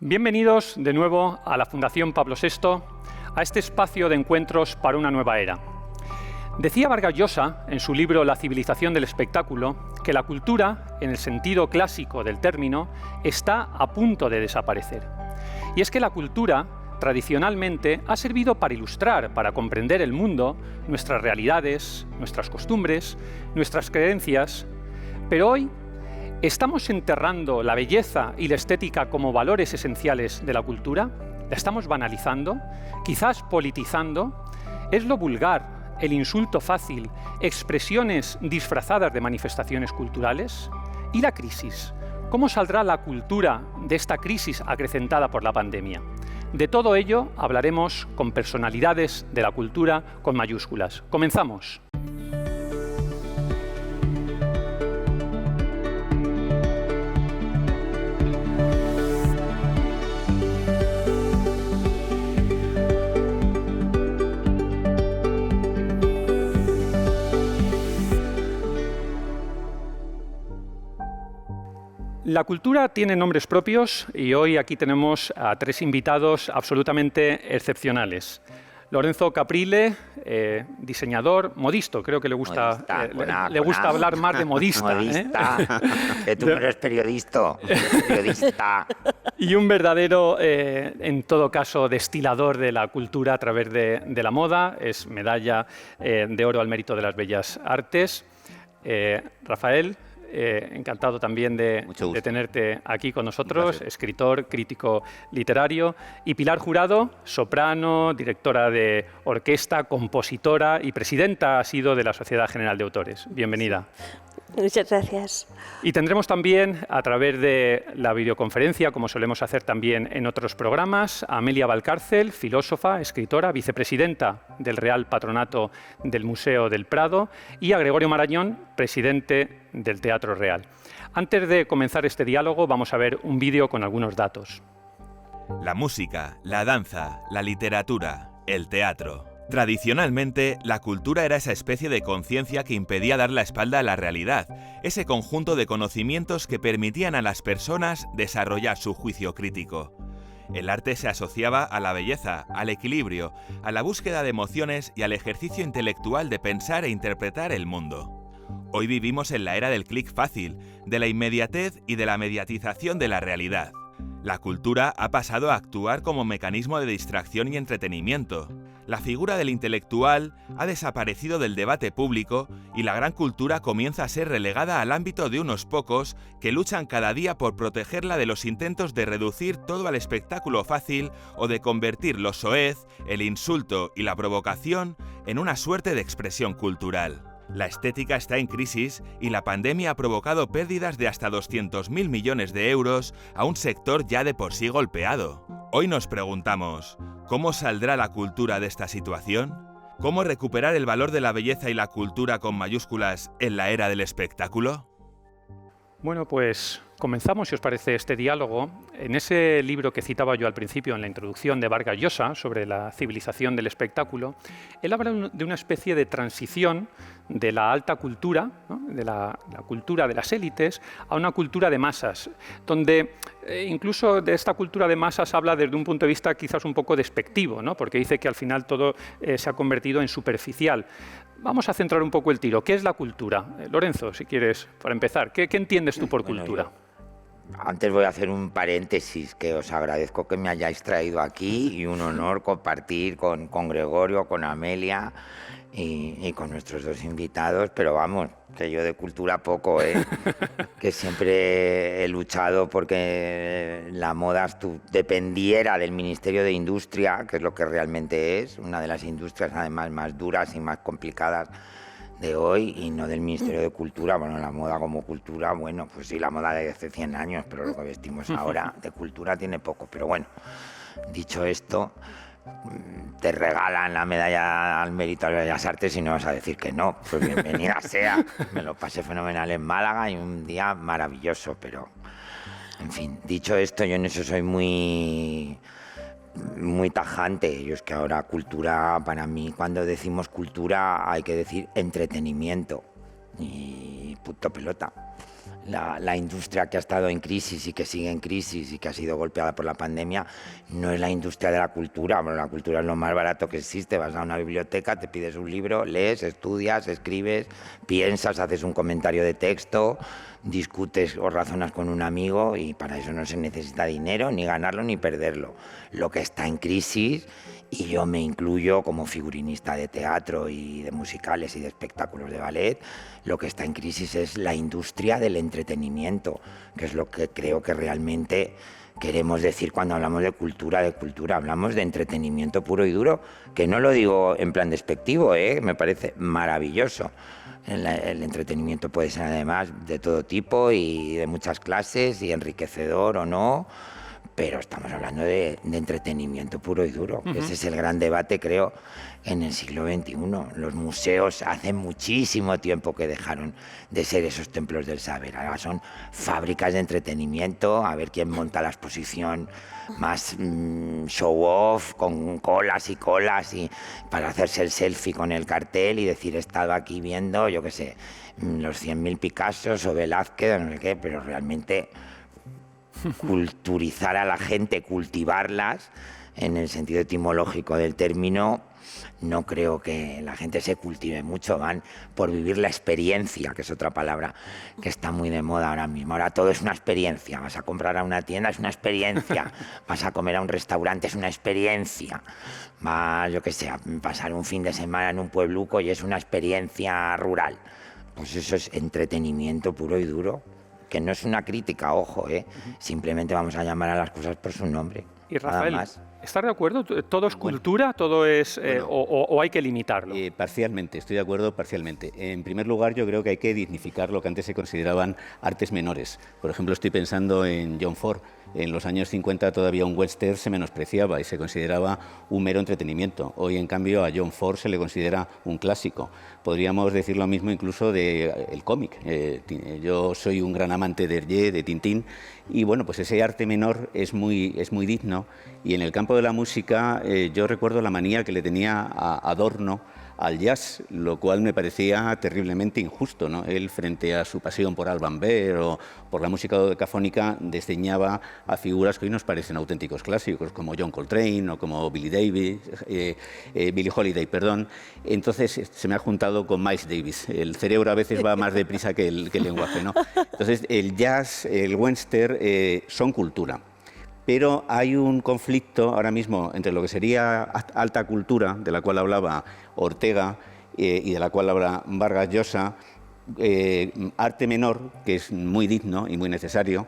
Bienvenidos de nuevo a la Fundación Pablo VI, a este espacio de encuentros para una nueva era. Decía Vargas Llosa, en su libro La civilización del espectáculo, que la cultura, en el sentido clásico del término, está a punto de desaparecer. Y es que la cultura, tradicionalmente, ha servido para ilustrar, para comprender el mundo, nuestras realidades, nuestras costumbres, nuestras creencias, pero hoy ¿estamos enterrando la belleza y la estética como valores esenciales de la cultura? ¿La estamos banalizando? ¿Quizás politizando? ¿Es lo vulgar, el insulto fácil, expresiones disfrazadas de manifestaciones culturales? ¿Y la crisis? ¿Cómo saldrá la cultura de esta crisis acrecentada por la pandemia? De todo ello hablaremos con personalidades de la cultura con mayúsculas. ¡Comenzamos! La cultura tiene nombres propios y hoy aquí tenemos a tres invitados absolutamente excepcionales. Lorenzo Caprile, diseñador, modisto, creo que le gusta, le gusta hablar más de modista. Modista, que tú eres periodista. Y un verdadero, en todo caso, destilador de la cultura a través de la moda, es medalla de oro al mérito de las bellas artes. Rafael, encantado también de tenerte aquí con nosotros, escritor, crítico literario. Y Pilar Jurado, soprano, directora de orquesta, compositora y presidenta ha sido de la Sociedad General de Autores. Bienvenida. Muchas gracias. Y tendremos también, a través de la videoconferencia, como solemos hacer también en otros programas, a Amelia Valcárcel, filósofa, escritora, vicepresidenta del Real Patronato del Museo del Prado, y a Gregorio Marañón, presidente del Teatro Real. Antes de comenzar este diálogo, vamos a ver un vídeo con algunos datos. La música, la danza, la literatura, el teatro. Tradicionalmente, la cultura era esa especie de conciencia que impedía dar la espalda a la realidad, ese conjunto de conocimientos que permitían a las personas desarrollar su juicio crítico. El arte se asociaba a la belleza, al equilibrio, a la búsqueda de emociones y al ejercicio intelectual de pensar e interpretar el mundo. Hoy vivimos en la era del clic fácil, de la inmediatez y de la mediatización de la realidad. La cultura ha pasado a actuar como mecanismo de distracción y entretenimiento. La figura del intelectual ha desaparecido del debate público y la gran cultura comienza a ser relegada al ámbito de unos pocos que luchan cada día por protegerla de los intentos de reducir todo al espectáculo fácil o de convertir lo soez, el insulto y la provocación en una suerte de expresión cultural. La estética está en crisis y la pandemia ha provocado pérdidas de hasta 200.000 millones de euros a un sector ya de por sí golpeado. Hoy nos preguntamos, ¿cómo saldrá la cultura de esta situación? ¿Cómo recuperar el valor de la belleza y la cultura con mayúsculas en la era del espectáculo? Bueno, pues comenzamos, si os parece, este diálogo. En ese libro que citaba yo al principio, en la introducción de Vargas Llosa, sobre la civilización del espectáculo, él habla de una especie de transición de la alta cultura, ¿no?, de la cultura de las élites, a una cultura de masas, donde incluso de esta cultura de masas habla desde un punto de vista quizás un poco despectivo, ¿no?, porque dice que al final todo se ha convertido en superficial. Vamos a centrar un poco el tiro. ¿Qué es la cultura? Lorenzo, si quieres, para empezar, ¿qué entiendes tú por cultura? Antes voy a hacer un paréntesis, que os agradezco que me hayáis traído aquí y un honor compartir con Gregorio, con Amelia y con nuestros dos invitados, pero vamos, que yo de cultura poco, que siempre he luchado porque la moda dependiera del Ministerio de Industria, que es lo que realmente es, una de las industrias además más duras y más complicadas de hoy, y no del Ministerio de Cultura. Bueno, la moda como cultura, bueno, pues sí, la moda de hace 100 años, pero lo que vestimos ahora de cultura tiene poco. Pero bueno, dicho esto, te regalan la medalla al mérito de las bellas artes y no vas a decir que no. Pues bienvenida sea. Me lo pasé fenomenal en Málaga y un día maravilloso, pero en fin, dicho esto, yo en eso soy muy tajante. Yo es que ahora cultura, para mí, cuando decimos cultura hay que decir entretenimiento y punto pelota. la industria que ha estado en crisis y que sigue en crisis y que ha sido golpeada por la pandemia no es la industria de la cultura. Bueno, la cultura es lo más barato que existe. Vas a una biblioteca, te pides un libro, lees, estudias, escribes, piensas, haces un comentario de texto, discutes o razonas con un amigo, y para eso no se necesita dinero, ni ganarlo ni perderlo. Lo que está en crisis, y yo me incluyo como figurinista de teatro y de musicales y de espectáculos de ballet, lo que está en crisis es la industria del entretenimiento, que es lo que creo que realmente queremos decir cuando hablamos de cultura, hablamos de entretenimiento puro y duro, que no lo digo en plan despectivo, me parece maravilloso. El entretenimiento puede ser además de todo tipo y de muchas clases y enriquecedor o no, pero estamos hablando de entretenimiento puro y duro. Ese es el gran debate, creo, en el siglo XXI. Los museos hace muchísimo tiempo que dejaron de ser esos templos del saber. Ahora son fábricas de entretenimiento, a ver quién monta la exposición más show-off, con colas y colas, y para hacerse el selfie con el cartel y decir, he estado aquí viendo, yo qué sé, los 100.000 Picassos o Velázquez, no sé qué, pero realmente culturizar a la gente, cultivarlas, en el sentido etimológico del término, no creo que la gente se cultive mucho, van por vivir la experiencia, que es otra palabra que está muy de moda ahora mismo. Ahora todo es una experiencia, vas a comprar a una tienda, es una experiencia, vas a comer a un restaurante, es una experiencia, vas, yo qué sé, a pasar un fin de semana en un puebluco y es una experiencia rural. Pues eso es entretenimiento puro y duro, que no es una crítica, ojo, simplemente vamos a llamar a las cosas por su nombre. Y Rafael, nada más. ¿estás de acuerdo? ¿Todo es cultura? ¿Todo es o hay que limitarlo? Parcialmente, estoy de acuerdo parcialmente. En primer lugar, yo creo que hay que dignificar lo que antes se consideraban artes menores. Por ejemplo, estoy pensando en John Ford. En los años 50 todavía un western se menospreciaba y se consideraba un mero entretenimiento. Hoy, en cambio, a John Ford se le considera un clásico. Podríamos decir lo mismo incluso del cómic. Yo soy un gran amante de Hergé, de Tintín, y bueno, pues ese arte menor es muy digno. Y en el campo de la música, yo recuerdo la manía que le tenía a Adorno al jazz, lo cual me parecía terriblemente injusto, ¿no? Él, frente a su pasión por Alban Berg o por la música dodecafónica, desdeñaba a figuras que hoy nos parecen auténticos clásicos, como John Coltrane o como Billie Holiday, perdón. Entonces se me ha juntado con Miles Davis. El cerebro a veces va más deprisa que el lenguaje, ¿no? Entonces el jazz, el western son cultura. Pero hay un conflicto ahora mismo entre lo que sería alta cultura, de la cual hablaba Ortega y de la cual habla Vargas Llosa, arte menor, que es muy digno y muy necesario,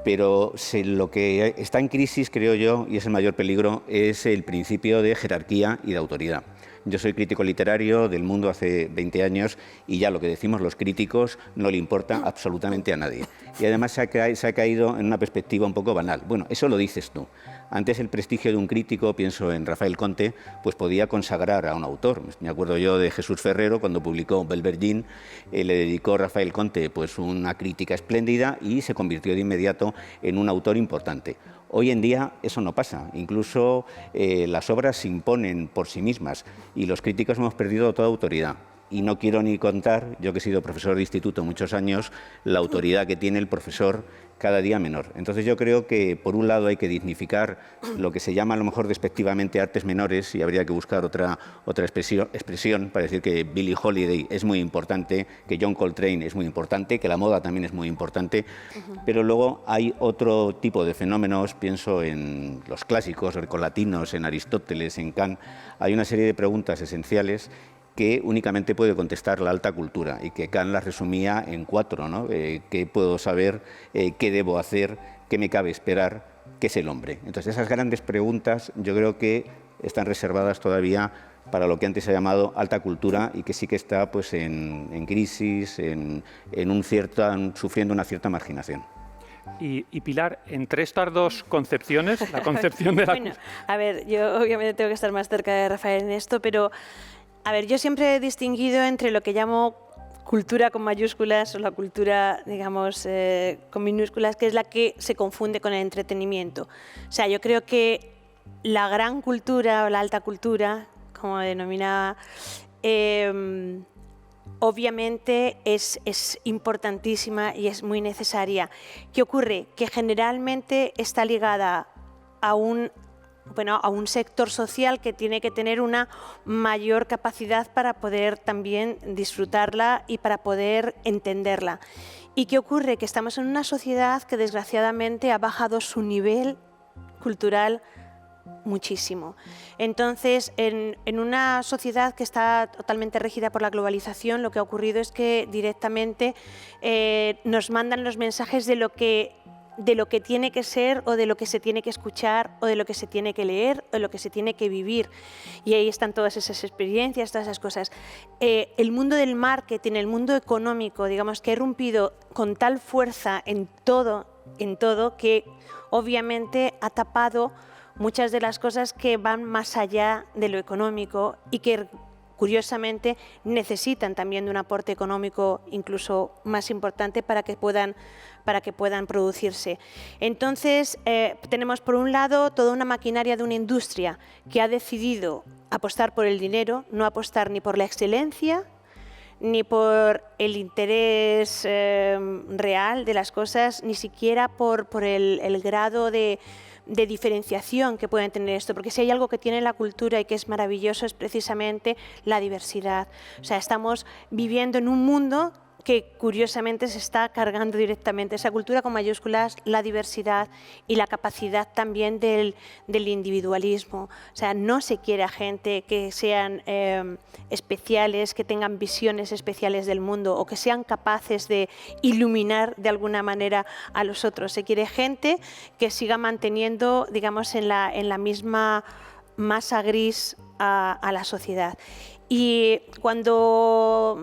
pero lo que está en crisis, creo yo, y es el mayor peligro, es el principio de jerarquía y de autoridad. Yo soy crítico literario del Mundo hace 20 años y ya lo que decimos los críticos no le importa absolutamente a nadie. Y además se ha caído en una perspectiva un poco banal. Bueno, eso lo dices tú. Antes el prestigio de un crítico, pienso en Rafael Conte, pues podía consagrar a un autor. Me acuerdo yo de Jesús Ferrero, cuando publicó Belvergín, le dedicó Rafael Conte pues una crítica espléndida y se convirtió de inmediato en un autor importante. Hoy en día eso no pasa, incluso las obras se imponen por sí mismas y los críticos hemos perdido toda autoridad. Y no quiero ni contar, yo que he sido profesor de instituto muchos años, la autoridad que tiene el profesor cada día menor. Entonces yo creo que por un lado hay que dignificar lo que se llama a lo mejor despectivamente artes menores y habría que buscar otra expresión para decir que Billie Holiday es muy importante, que John Coltrane es muy importante, que la moda también es muy importante, pero luego hay otro tipo de fenómenos, pienso en los clásicos grecolatinos, en Aristóteles, en Kant. Hay una serie de preguntas esenciales que únicamente puede contestar la alta cultura y que Kant las resumía en 4, ¿no? ¿Qué puedo saber? ¿Qué debo hacer? ¿Qué me cabe esperar? ¿Qué es el hombre? Entonces esas grandes preguntas yo creo que están reservadas todavía para lo que antes se ha llamado alta cultura y que sí que está pues, en crisis, sufriendo una cierta marginación. Y Pilar, entre estas dos concepciones, la concepción de la... Bueno, a ver, yo obviamente tengo que estar más cerca de Rafael en esto, pero a ver, yo siempre he distinguido entre lo que llamo cultura con mayúsculas o la cultura, digamos, con minúsculas, que es la que se confunde con el entretenimiento. O sea, yo creo que la gran cultura o la alta cultura, como denominaba, obviamente es importantísima y es muy necesaria. ¿Qué ocurre? Que generalmente está ligada a un sector social que tiene que tener una mayor capacidad para poder también disfrutarla y para poder entenderla. ¿Y qué ocurre? Que estamos en una sociedad que desgraciadamente ha bajado su nivel cultural muchísimo. Entonces, en una sociedad que está totalmente regida por la globalización, lo que ha ocurrido es que directamente nos mandan los mensajes de lo que tiene que ser, o de lo que se tiene que escuchar, o de lo que se tiene que leer, o de lo que se tiene que vivir. Y ahí están todas esas experiencias, todas esas cosas. El mundo del marketing, el mundo económico, digamos, que ha irrumpido con tal fuerza en todo, que obviamente ha tapado muchas de las cosas que van más allá de lo económico y que curiosamente necesitan también de un aporte económico incluso más importante para que puedan producirse. Entonces, tenemos por un lado toda una maquinaria de una industria que ha decidido apostar por el dinero, no apostar ni por la excelencia, ni por el interés real de las cosas, ni siquiera por el grado de diferenciación que pueden tener esto, porque si hay algo que tiene la cultura y que es maravilloso es precisamente la diversidad. O sea, estamos viviendo en un mundo que curiosamente se está cargando directamente esa cultura con mayúsculas, la diversidad y la capacidad también del individualismo. O sea, no se quiere a gente que sean especiales, que tengan visiones especiales del mundo o que sean capaces de iluminar de alguna manera a los otros. Se quiere gente que siga manteniendo, digamos, en la misma masa gris a la sociedad. Y cuando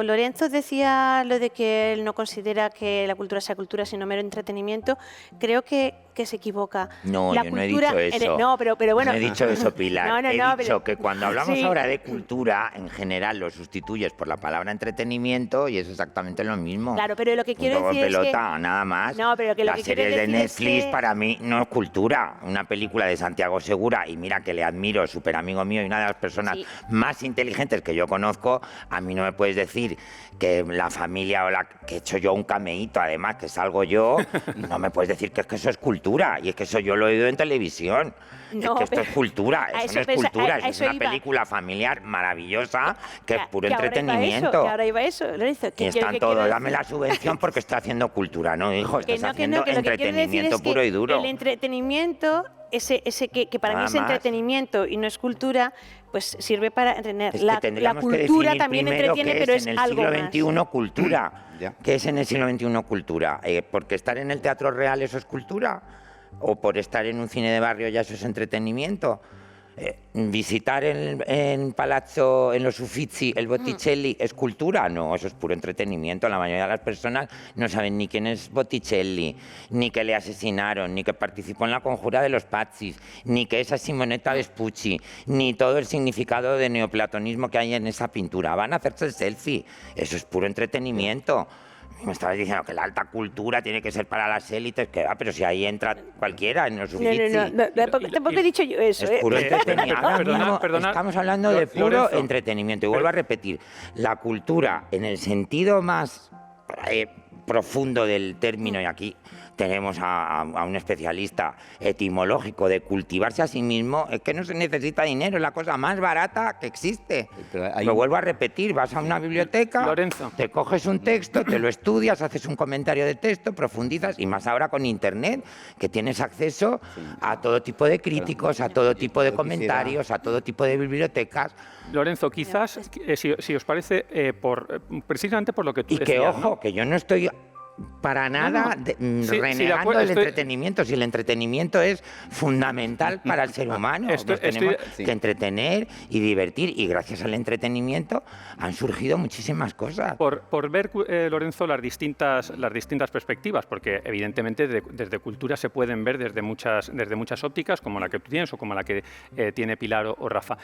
Lorenzo decía lo de que él no considera que la cultura sea cultura sino mero entretenimiento, creo que se equivoca. No, la yo cultura, no he dicho eso. No, pero bueno. No he dicho eso, Pilar. He dicho que cuando hablamos sí. ahora de cultura, en general lo sustituyes por la palabra entretenimiento y es exactamente lo mismo. Claro, pero lo que quiero decir pelota, es que... nada más. No, pero que lo Las que quiero series de decir es Netflix que... para mí no es cultura. Una película de Santiago Segura, y mira que le admiro, súper amigo mío y una de las personas más inteligentes que yo conozco, a mí no me puedes decir que la familia que he hecho yo un cameíto, además, que salgo yo, no me puedes decir que es que eso es cultura. Y es que eso yo lo he oído en televisión. No, es que esto es cultura, eso no es cultura, es una película familiar maravillosa que es puro entretenimiento. Que ahora iba eso, Lorenzo. Y están todos, dame la subvención porque estoy haciendo cultura, no, hijo, estás haciendo entretenimiento puro y duro. El entretenimiento, ese que para mí es entretenimiento y no es cultura, pues sirve para entretener. Es que la cultura también entretiene, pero es algo más. En el siglo XXI cultura. ¿Qué es en el siglo XXI cultura? ¿Porque estar en el Teatro Real eso es cultura? ¿O por estar en un cine de barrio ya eso es entretenimiento? ¿Visitar en Palazzo, en los Uffizi, el Botticelli es cultura? No, eso es puro entretenimiento. La mayoría de las personas no saben ni quién es Botticelli, ni que le asesinaron, ni que participó en la conjura de los Pazzis, ni que esa Simonetta Vespucci, ni todo el significado de neoplatonismo que hay en esa pintura. Van a hacerse el selfie. Eso es puro entretenimiento. Me estabas diciendo que la alta cultura tiene que ser para las élites, que pero si ahí entra cualquiera en los Uffizi. No, tampoco he dicho yo eso. Es puro entretenimiento. Perdona. Estamos hablando de puro entretenimiento. Y vuelvo a repetir, la cultura en el sentido más profundo del término, y aquí tenemos a un especialista etimológico de cultivarse a sí mismo, es que no se necesita dinero, es la cosa más barata que existe. Lo vuelvo a repetir, vas a una biblioteca, Lorenzo, te coges un texto, te lo estudias, haces un comentario de texto, profundizas, y más ahora con Internet, que tienes acceso a todo tipo de críticos, a todo tipo de comentarios, a todo tipo de bibliotecas. Lorenzo, quizás, si os parece, precisamente por lo que tú decías, y que, ojo, que yo no estoy para nada renegando el entretenimiento. Si el entretenimiento es fundamental para el ser humano, nos tenemos que entretener y divertir, y gracias al entretenimiento han surgido muchísimas cosas. Por ver, Lorenzo, las distintas perspectivas, porque evidentemente desde cultura se pueden ver desde muchas ópticas, como la que tú tienes o como la que tiene Pilar o Rafa.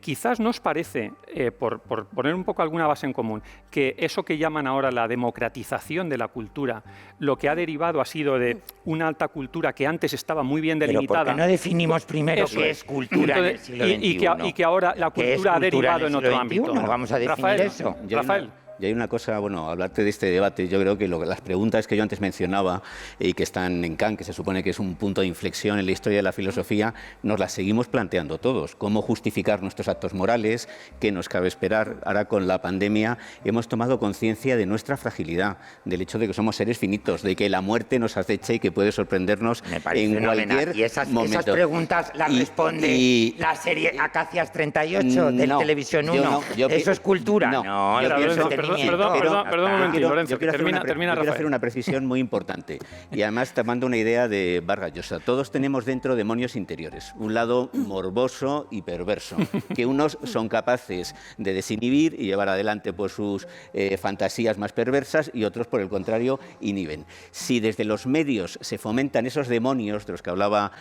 Quizás nos parece, por poner un poco alguna base en común, que eso que llaman ahora la democratización de la la cultura. Lo que ha derivado ha sido de una alta cultura que antes estaba muy bien delimitada. ¿Pero por qué no definimos primero qué es cultura en el siglo XXI? Y que ahora la cultura ha derivado en otro ámbito. Vamos a definir eso. Rafael. Y hay una cosa, bueno, hablarte de este debate, yo creo que las preguntas que yo antes mencionaba y que están en Kant, que se supone que es un punto de inflexión en la historia de la filosofía, nos las seguimos planteando todos. ¿Cómo justificar nuestros actos morales? ¿Qué nos cabe esperar? Ahora con la pandemia hemos tomado conciencia de nuestra fragilidad, del hecho de que somos seres finitos, de que la muerte nos acecha y que puede sorprendernos en cualquier y esas momento. preguntas las responde la serie Acacias 38 de Televisión 1. ¿Eso es cultura? No, yo pienso que Perdón un momentito, Lorenzo, que termina Rafael. Quiero hacer una precisión muy importante y además tomando una idea de Vargas Llosa. Todos tenemos dentro demonios interiores, un lado morboso y perverso, que unos son capaces de desinhibir y llevar adelante pues, sus fantasías más perversas y otros, por el contrario, inhiben. Si desde los medios se fomentan esos demonios de los que hablaba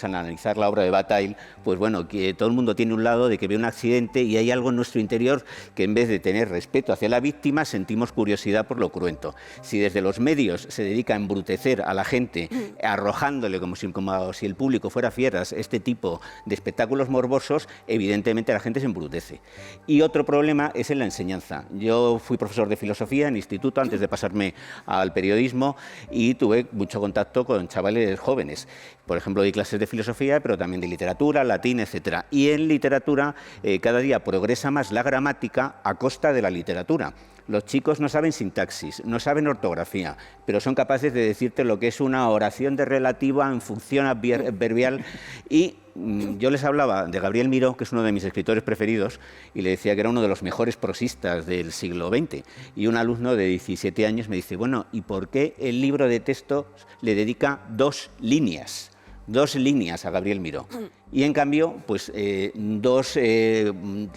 al analizar la obra de Bataille, pues bueno, que todo el mundo tiene un lado de que ve un accidente y hay algo en nuestro interior que en vez de tener respeto hacia la víctima, sentimos curiosidad por lo cruento. Si desde los medios se dedica a embrutecer a la gente, arrojándole como si el público fuera fieras este tipo de espectáculos morbosos, evidentemente la gente se embrutece. Y otro problema es en la enseñanza. Yo fui profesor de filosofía en instituto antes de pasarme al periodismo y tuve mucho contacto con chavales jóvenes. Por ejemplo, di clases de filosofía, pero también de literatura, latín, etc. Y en literatura cada día progresa más la gramática a costa de la literatura. Los chicos no saben sintaxis, no saben ortografía, pero son capaces de decirte lo que es una oración de relativa en función adverbial. Y yo les hablaba de Gabriel Miró, que es uno de mis escritores preferidos, y le decía que era uno de los mejores prosistas del siglo XX. Y un alumno de 17 años me dice, bueno, ¿y por qué el libro de texto le dedica 2 líneas? 2 líneas a Gabriel Miró. Y en cambio, pues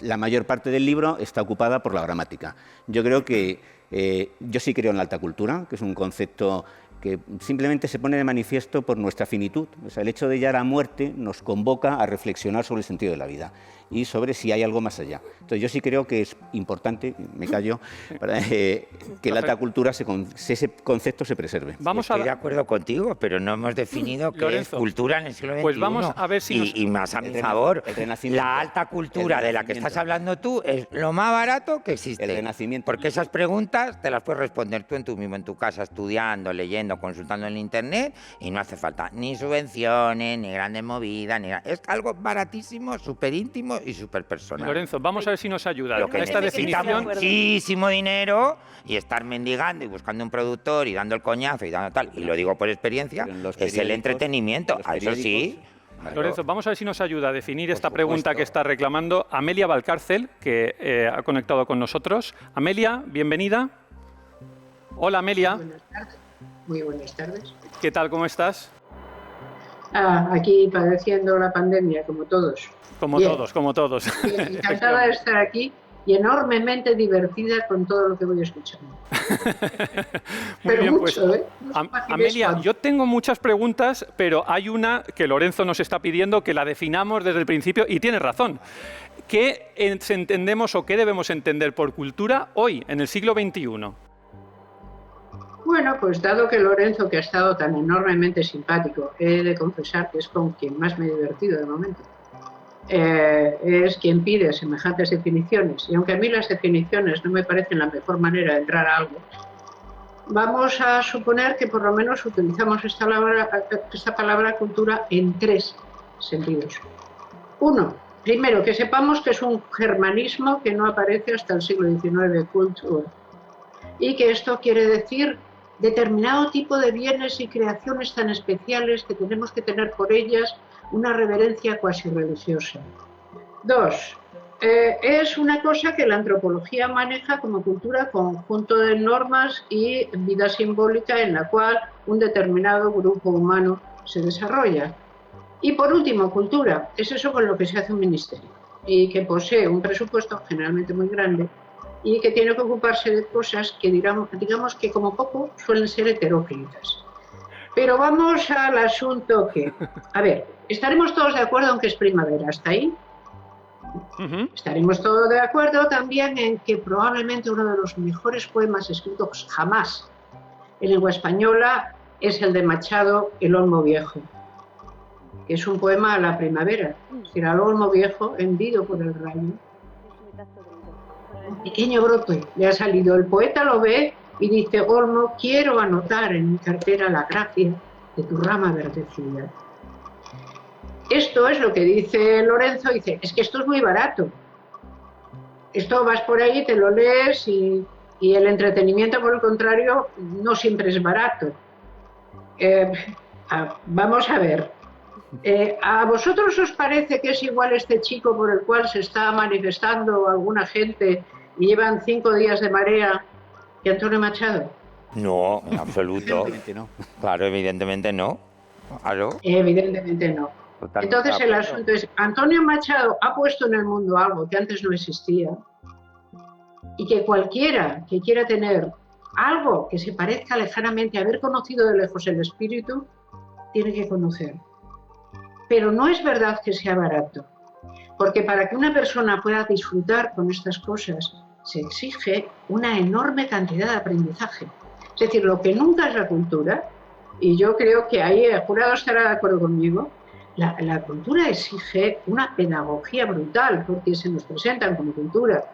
la mayor parte del libro está ocupada por la gramática. Yo creo que yo sí creo en la alta cultura, que es un concepto que simplemente se pone de manifiesto por nuestra finitud. O sea, el hecho de ya la muerte nos convoca a reflexionar sobre el sentido de la vida y sobre si hay algo más allá. Entonces yo sí creo que es importante, me callo, para, que la alta cultura, ese concepto se preserve. Estoy de acuerdo contigo, pero no hemos definido qué es cultura en el siglo XXI. Pues vamos a ver si y más a mi favor, la alta cultura de la que estás hablando tú es lo más barato que existe. El Renacimiento. Porque esas preguntas te las puedes responder tú mismo en tu casa, estudiando, leyendo, consultando en internet, y no hace falta ni subvenciones, ni grandes movidas, ni nada. Es algo baratísimo, súper íntimo y súper personal. Lorenzo, vamos a ver si nos ayuda. Lo que esta definición. Muchísimo dinero y estar mendigando y buscando un productor y dando el coñazo y dando tal, y lo digo por experiencia, es el entretenimiento. Eso sí. Claro. Lorenzo, vamos a ver si nos ayuda a definir esta pregunta que está reclamando Amelia Valcárcel, que ha conectado con nosotros. Amelia, bienvenida. Hola, Amelia. Buenas tardes. Muy buenas tardes. ¿Qué tal? ¿Cómo estás? Aquí padeciendo la pandemia, como todos. Como todos. Bien, encantada de estar aquí y enormemente divertida con todo lo que voy escuchando. Muy bien, mucho, pues, Amelia, yo tengo muchas preguntas, pero hay una que Lorenzo nos está pidiendo que la definamos desde el principio, y tiene razón. ¿Qué entendemos o qué debemos entender por cultura hoy, en el siglo XXI? Bueno, pues dado que Lorenzo, que ha estado tan enormemente simpático, he de confesar que es con quien más me he divertido de momento, es quien pide semejantes definiciones, y aunque a mí las definiciones no me parecen la mejor manera de entrar a algo, vamos a suponer que por lo menos utilizamos esta palabra cultura en 3 sentidos. 1, primero, que sepamos que es un germanismo que no aparece hasta el siglo XIX, cultura, y que esto quiere decir determinado tipo de bienes y creaciones tan especiales que tenemos que tener por ellas una reverencia cuasi religiosa. 2, es una cosa que la antropología maneja como cultura, conjunto de normas y vida simbólica en la cual un determinado grupo humano se desarrolla. Y por último, cultura, es eso con lo que se hace un ministerio y que posee un presupuesto generalmente muy grande y que tiene que ocuparse de cosas que digamos que como poco suelen ser heteróclitas. Pero vamos al asunto que, a ver, estaremos todos de acuerdo en que es primavera, ¿hasta ahí? Estaremos todos de acuerdo también en que probablemente uno de los mejores poemas escritos jamás en lengua española es el de Machado, El Olmo Viejo, que es un poema a la primavera. Es decir, al olmo viejo, hendido por el rayo. Un pequeño brote le ha salido. El poeta lo ve y dice: olmo, quiero anotar en mi cartera la gracia de tu rama verdecida. Esto es lo que dice Lorenzo, dice, es que esto es muy barato. Esto vas por ahí, te lo lees y el entretenimiento, por el contrario, no siempre es barato. Vamos a ver. ¿A vosotros os parece que es igual este chico por el cual se está manifestando alguna gente y llevan 5 días de marea que Antonio Machado? No, en absoluto. Evidentemente no. Claro, evidentemente no. Claro. Evidentemente no. Totalmente Entonces de el acuerdo. asunto es, Antonio Machado ha puesto en el mundo algo que antes no existía y que cualquiera que quiera tener algo que se parezca lejanamente a haber conocido de lejos el espíritu, tiene que conocer. Pero no es verdad que sea barato, porque para que una persona pueda disfrutar con estas cosas se exige una enorme cantidad de aprendizaje. Es decir, lo que nunca es la cultura, y yo creo que ahí el jurado estará de acuerdo conmigo, la cultura exige una pedagogía brutal, porque se nos presentan como cultura,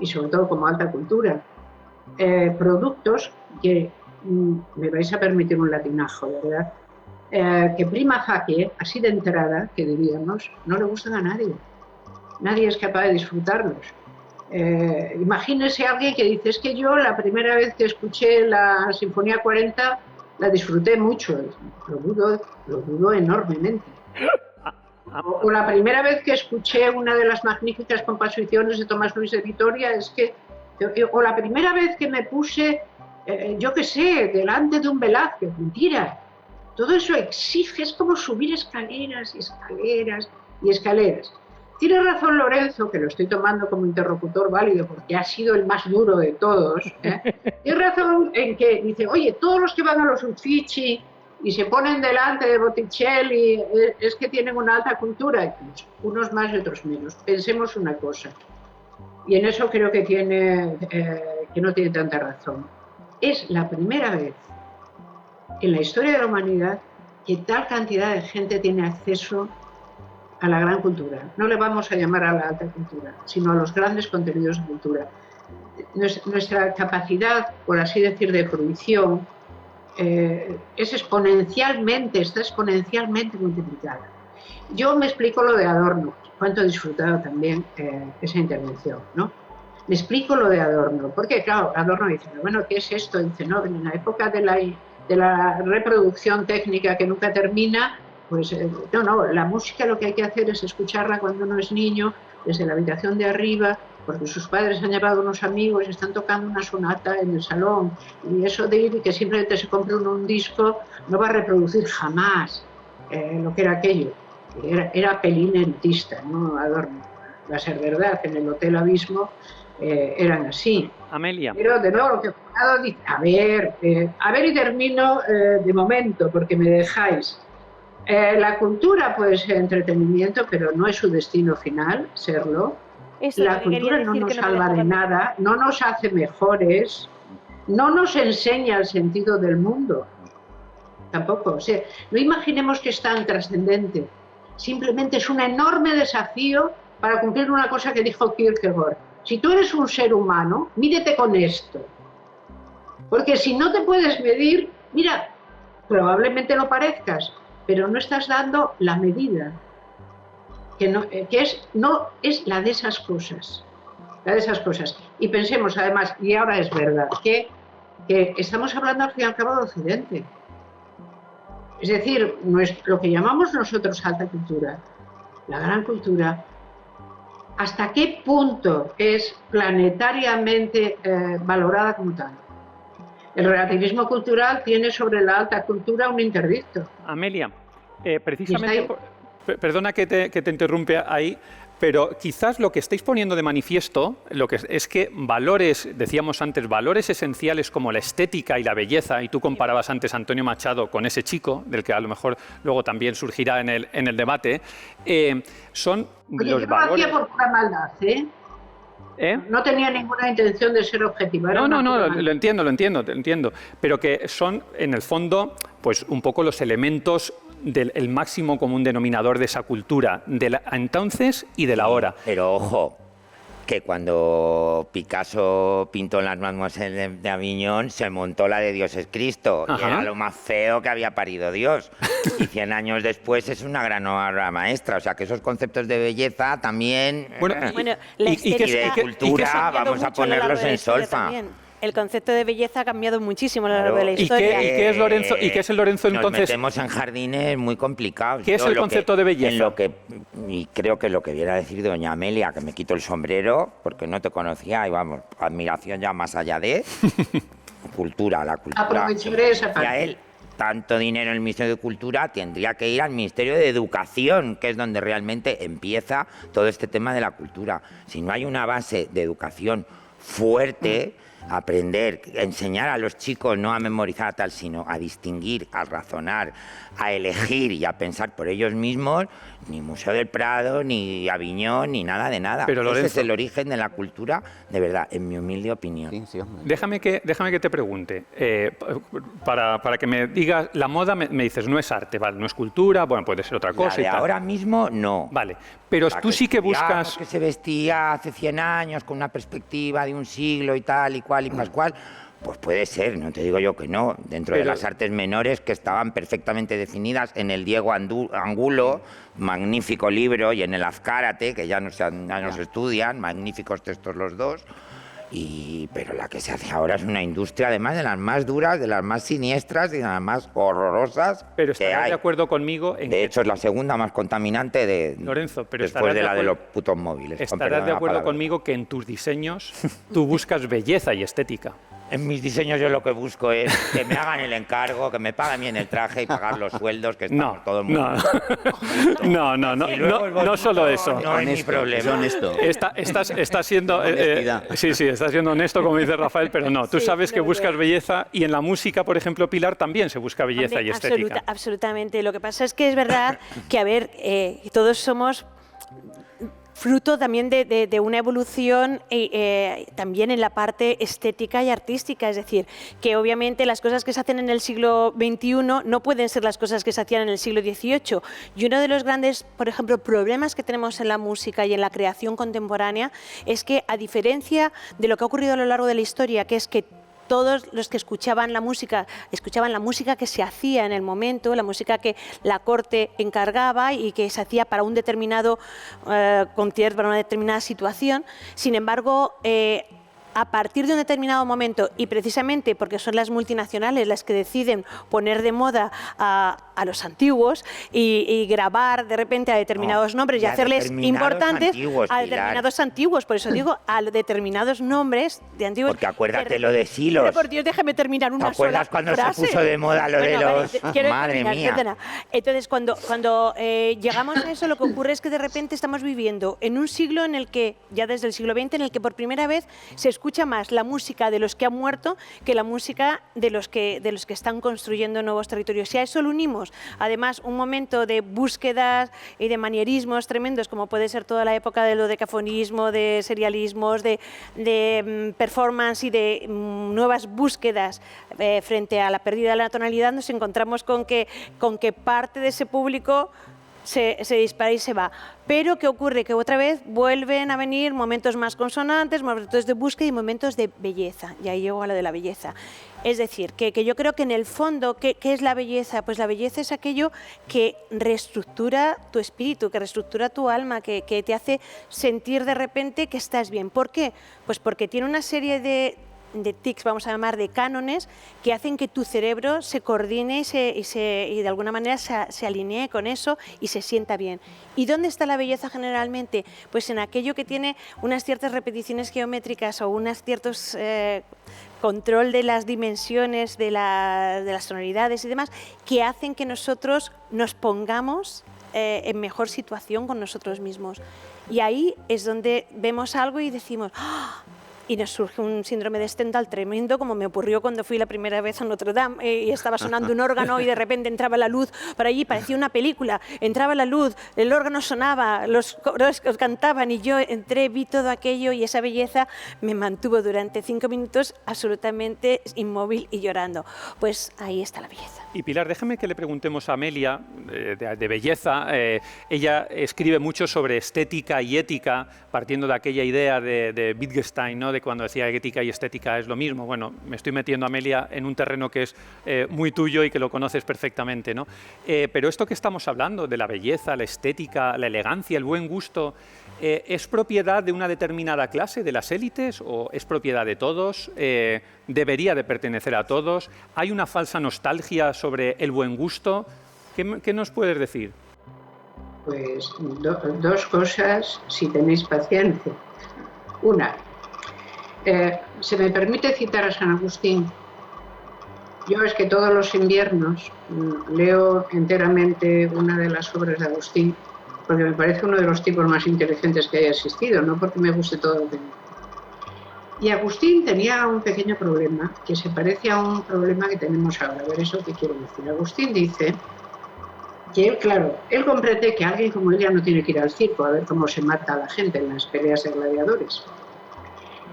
y sobre todo como alta cultura, productos que, me vais a permitir un latinajo, ¿verdad?, que prima facie, así de entrada, que diríamos, no le gustan a nadie. Nadie es capaz de disfrutarlos. Imagínese a alguien que dice, es que yo la primera vez que escuché la Sinfonía 40 la disfruté mucho. Lo dudo enormemente. O la primera vez que escuché una de las magníficas composiciones de Tomás Luis de Vitoria, o la primera vez que me puse, yo qué sé, delante de un Velázquez, mentira. Todo eso exige, es como subir escaleras y escaleras y escaleras. Tiene razón Lorenzo, que lo estoy tomando como interlocutor válido porque ha sido el más duro de todos. Tiene razón en que dice, oye, todos los que van a los Uffizi y se ponen delante de Botticelli es que tienen una alta cultura, unos más y otros menos. Pensemos una cosa, y en eso creo que no tiene tanta razón. Es la primera vez en la historia de la humanidad que tal cantidad de gente tiene acceso a la gran cultura. No le vamos a llamar a la alta cultura, sino a los grandes contenidos de cultura. Nuestra capacidad, por así decir, de fruición está exponencialmente multiplicada. Yo me explico lo de Adorno, cuánto he disfrutado también esa intervención, ¿no? Me explico lo de Adorno, porque claro, Adorno dice, bueno, ¿qué es esto? Dice, no, en la época de la reproducción técnica que nunca termina, pues no, la música lo que hay que hacer es escucharla cuando uno es niño, desde la habitación de arriba, porque sus padres han llevado unos amigos y están tocando una sonata en el salón, y eso de ir y que simplemente se compre uno un disco no va a reproducir jamás lo que era aquello. Era pelín elitista, ¿no? Adorno. Va a ser verdad, en el Hotel Abismo eran así. Amelia. Pero de nuevo lo que Jurado dice, a ver y termino de momento, porque me dejáis. La cultura puede ser entretenimiento, pero no es su destino final, serlo. La cultura no nos salva de nada, no nos hace mejores, no nos enseña el sentido del mundo, tampoco. O sea, no imaginemos que es tan trascendente, simplemente es un enorme desafío para cumplir una cosa que dijo Kierkegaard. Si tú eres un ser humano, mídete con esto. Porque si no te puedes medir, mira, probablemente lo parezcas, pero no estás dando la medida, no es la de esas cosas. La de esas cosas. Y pensemos además, y ahora es verdad, que estamos hablando al fin y al cabo de Occidente. Es decir, lo que llamamos nosotros alta cultura, la gran cultura, ¿hasta qué punto es planetariamente valorada como tal? El relativismo cultural tiene sobre la alta cultura un interdicto. Amelia, precisamente, perdona que te interrumpe ahí, pero quizás lo que estáis poniendo de manifiesto es que valores, decíamos antes, valores esenciales como la estética y la belleza, y tú comparabas antes a Antonio Machado con ese chico, del que a lo mejor luego también surgirá en el debate, son Oye, los yo valores... lo hacía por pura maldad, ¿eh? No tenía ninguna intención de ser objetiva. No, lo entiendo. Pero que son, en el fondo, pues un poco los elementos del máximo común denominador de esa cultura, de la entonces y de la hora. Pero ojo, que cuando Picasso pintó las Mademoiselles de Aviñón, se montó la de Dios es Cristo, y era lo más feo que había parido Dios. Y 100 años después es una gran obra maestra. O sea, que esos conceptos de belleza también... y de cultura, vamos a ponerlos en solfa. El concepto de belleza ha cambiado muchísimo a lo largo de la historia. ¿Y qué es Lorenzo? ¿Y qué es el Lorenzo entonces? Nos metemos en jardines muy complicados. ¿Qué es el concepto de belleza? Y creo que lo que viera decir doña Amelia, que me quito el sombrero, porque no te conocía, y vamos, admiración ya más allá de... cultura, la cultura. Aprovecharé esa parte. Y a él, tanto dinero en el Ministerio de Cultura, tendría que ir al Ministerio de Educación, que es donde realmente empieza todo este tema de la cultura. Si no hay una base de educación fuerte... aprender, enseñar a los chicos no a memorizar tal, sino a distinguir, a razonar, a elegir y a pensar por ellos mismos, ni Museo del Prado, ni Aviñón, ni nada de nada. Pero, Lorenzo, ese es el origen de la cultura, de verdad, en mi humilde opinión. Sí, déjame que te pregunte, para que me digas, la moda me dices, no es arte, vale, no es cultura, bueno, puede ser otra cosa. La de ahora mismo, no. Vale, pero tú sí que buscas... que se vestía hace 100 años con una perspectiva de un siglo y tal y cual y pascual, pues puede ser, no te digo yo que no, dentro de las artes menores que estaban perfectamente definidas en el Diego Angulo, magnífico libro, y en el Azcárate, que ya no se estudian, magníficos textos los dos. Pero la que se hace ahora es una industria, además, de las más duras, de las más siniestras y de las más horrorosas. Pero estarás de acuerdo conmigo en de hecho, es la segunda más contaminante de Lorenzo, pero después de la de los putos móviles. Estarás de acuerdo conmigo que en tus diseños tú buscas belleza y estética. En mis diseños yo lo que busco es que me hagan el encargo, que me paguen bien el traje y pagar los sueldos, que estamos todo el mundo. No solo eso. No es mi problema. Es honesto. Estás siendo... estás siendo honesto, como dice Rafael, pero no. Tú sabes que buscas belleza, y en la música, por ejemplo, Pilar, también se busca belleza y estética. Absolutamente. Lo que pasa es que es verdad que, a ver, todos somos... fruto también de una evolución también en la parte estética y artística, es decir, que obviamente las cosas que se hacen en el siglo XXI no pueden ser las cosas que se hacían en el siglo XVIII. Y uno de los grandes, por ejemplo, problemas que tenemos en la música y en la creación contemporánea es que, a diferencia de lo que ha ocurrido a lo largo de la historia, que es que todos los que escuchaban la música que se hacía en el momento, la música que la corte encargaba y que se hacía para un determinado concierto, para una determinada situación. Sin embargo, a partir de un determinado momento, y precisamente porque son las multinacionales las que deciden poner de moda a los antiguos y grabar de repente a determinados nombres y hacerles importantes a determinados antiguos, por eso digo a determinados nombres de antiguos. Porque acuérdate lo de Silos. Pero por Dios, déjame terminar una sola frase. ¿Te acuerdas cuando se puso de moda lo de los...? Madre mía. Perdona. Entonces, cuando llegamos a eso, lo que ocurre es que de repente estamos viviendo en un siglo en el que, ya desde el siglo XX, en el que por primera vez se escucha más la música de los que han muerto que la música de los que están construyendo nuevos territorios. Si a eso lo unimos, además, un momento de búsquedas y de manierismos tremendos, como puede ser toda la época de lo decafonismo, de serialismos, de performance y de nuevas búsquedas frente a la pérdida de la tonalidad, nos encontramos con que parte de ese público se dispara y se va. Pero ¿qué ocurre? Que otra vez vuelven a venir momentos más consonantes, momentos de búsqueda y momentos de belleza. Y ahí llego a lo de la belleza. Es decir, que yo creo que en el fondo, ¿qué es la belleza? Pues la belleza es aquello que reestructura tu espíritu, que reestructura tu alma, que te hace sentir de repente que estás bien. ¿Por qué? Pues porque tiene una serie de tics, vamos a llamar, de cánones, que hacen que tu cerebro se coordine y de alguna manera se alinee con eso y se sienta bien. ¿Y dónde está la belleza generalmente? Pues en aquello que tiene unas ciertas repeticiones geométricas o unos ciertos control de las dimensiones, de las tonalidades y demás, que hacen que nosotros nos pongamos en mejor situación con nosotros mismos. Y ahí es donde vemos algo y decimos, ¡oh! y nos surge un síndrome de Stendhal tremendo, como me ocurrió cuando fui la primera vez a Notre Dame y estaba sonando un órgano y de repente entraba la luz por allí, parecía una película, entraba la luz, el órgano sonaba, los coros cantaban y yo entré, vi todo aquello y esa belleza me mantuvo durante 5 minutos absolutamente inmóvil y llorando. Pues ahí está la belleza. Y Pilar, déjame que le preguntemos a Amelia de belleza. Ella escribe mucho sobre estética y ética, partiendo de aquella idea de Wittgenstein, ¿no? De cuando decía que ética y estética es lo mismo. Bueno, me estoy metiendo, Amelia, en un terreno que es muy tuyo y que lo conoces perfectamente, ¿no? Pero esto que estamos hablando, de la belleza, la estética, la elegancia, el buen gusto, ¿es propiedad de una determinada clase, de las élites, o es propiedad de todos? ¿Debería de pertenecer a todos? ¿Hay una falsa nostalgia sobre el buen gusto? ¿Qué nos puedes decir? Pues dos cosas, si tenéis paciencia. Una, se me permite citar a San Agustín. Yo es que todos los inviernos leo enteramente una de las obras de Agustín, porque me parece uno de los tipos más inteligentes que haya existido, no porque me guste todo el tema. Y Agustín tenía un pequeño problema que se parece a un problema que tenemos ahora. A ver, ¿eso qué quiero decir? Agustín dice que él, claro, él comprende que alguien como él ya no tiene que ir al circo a ver cómo se mata a la gente en las peleas de gladiadores.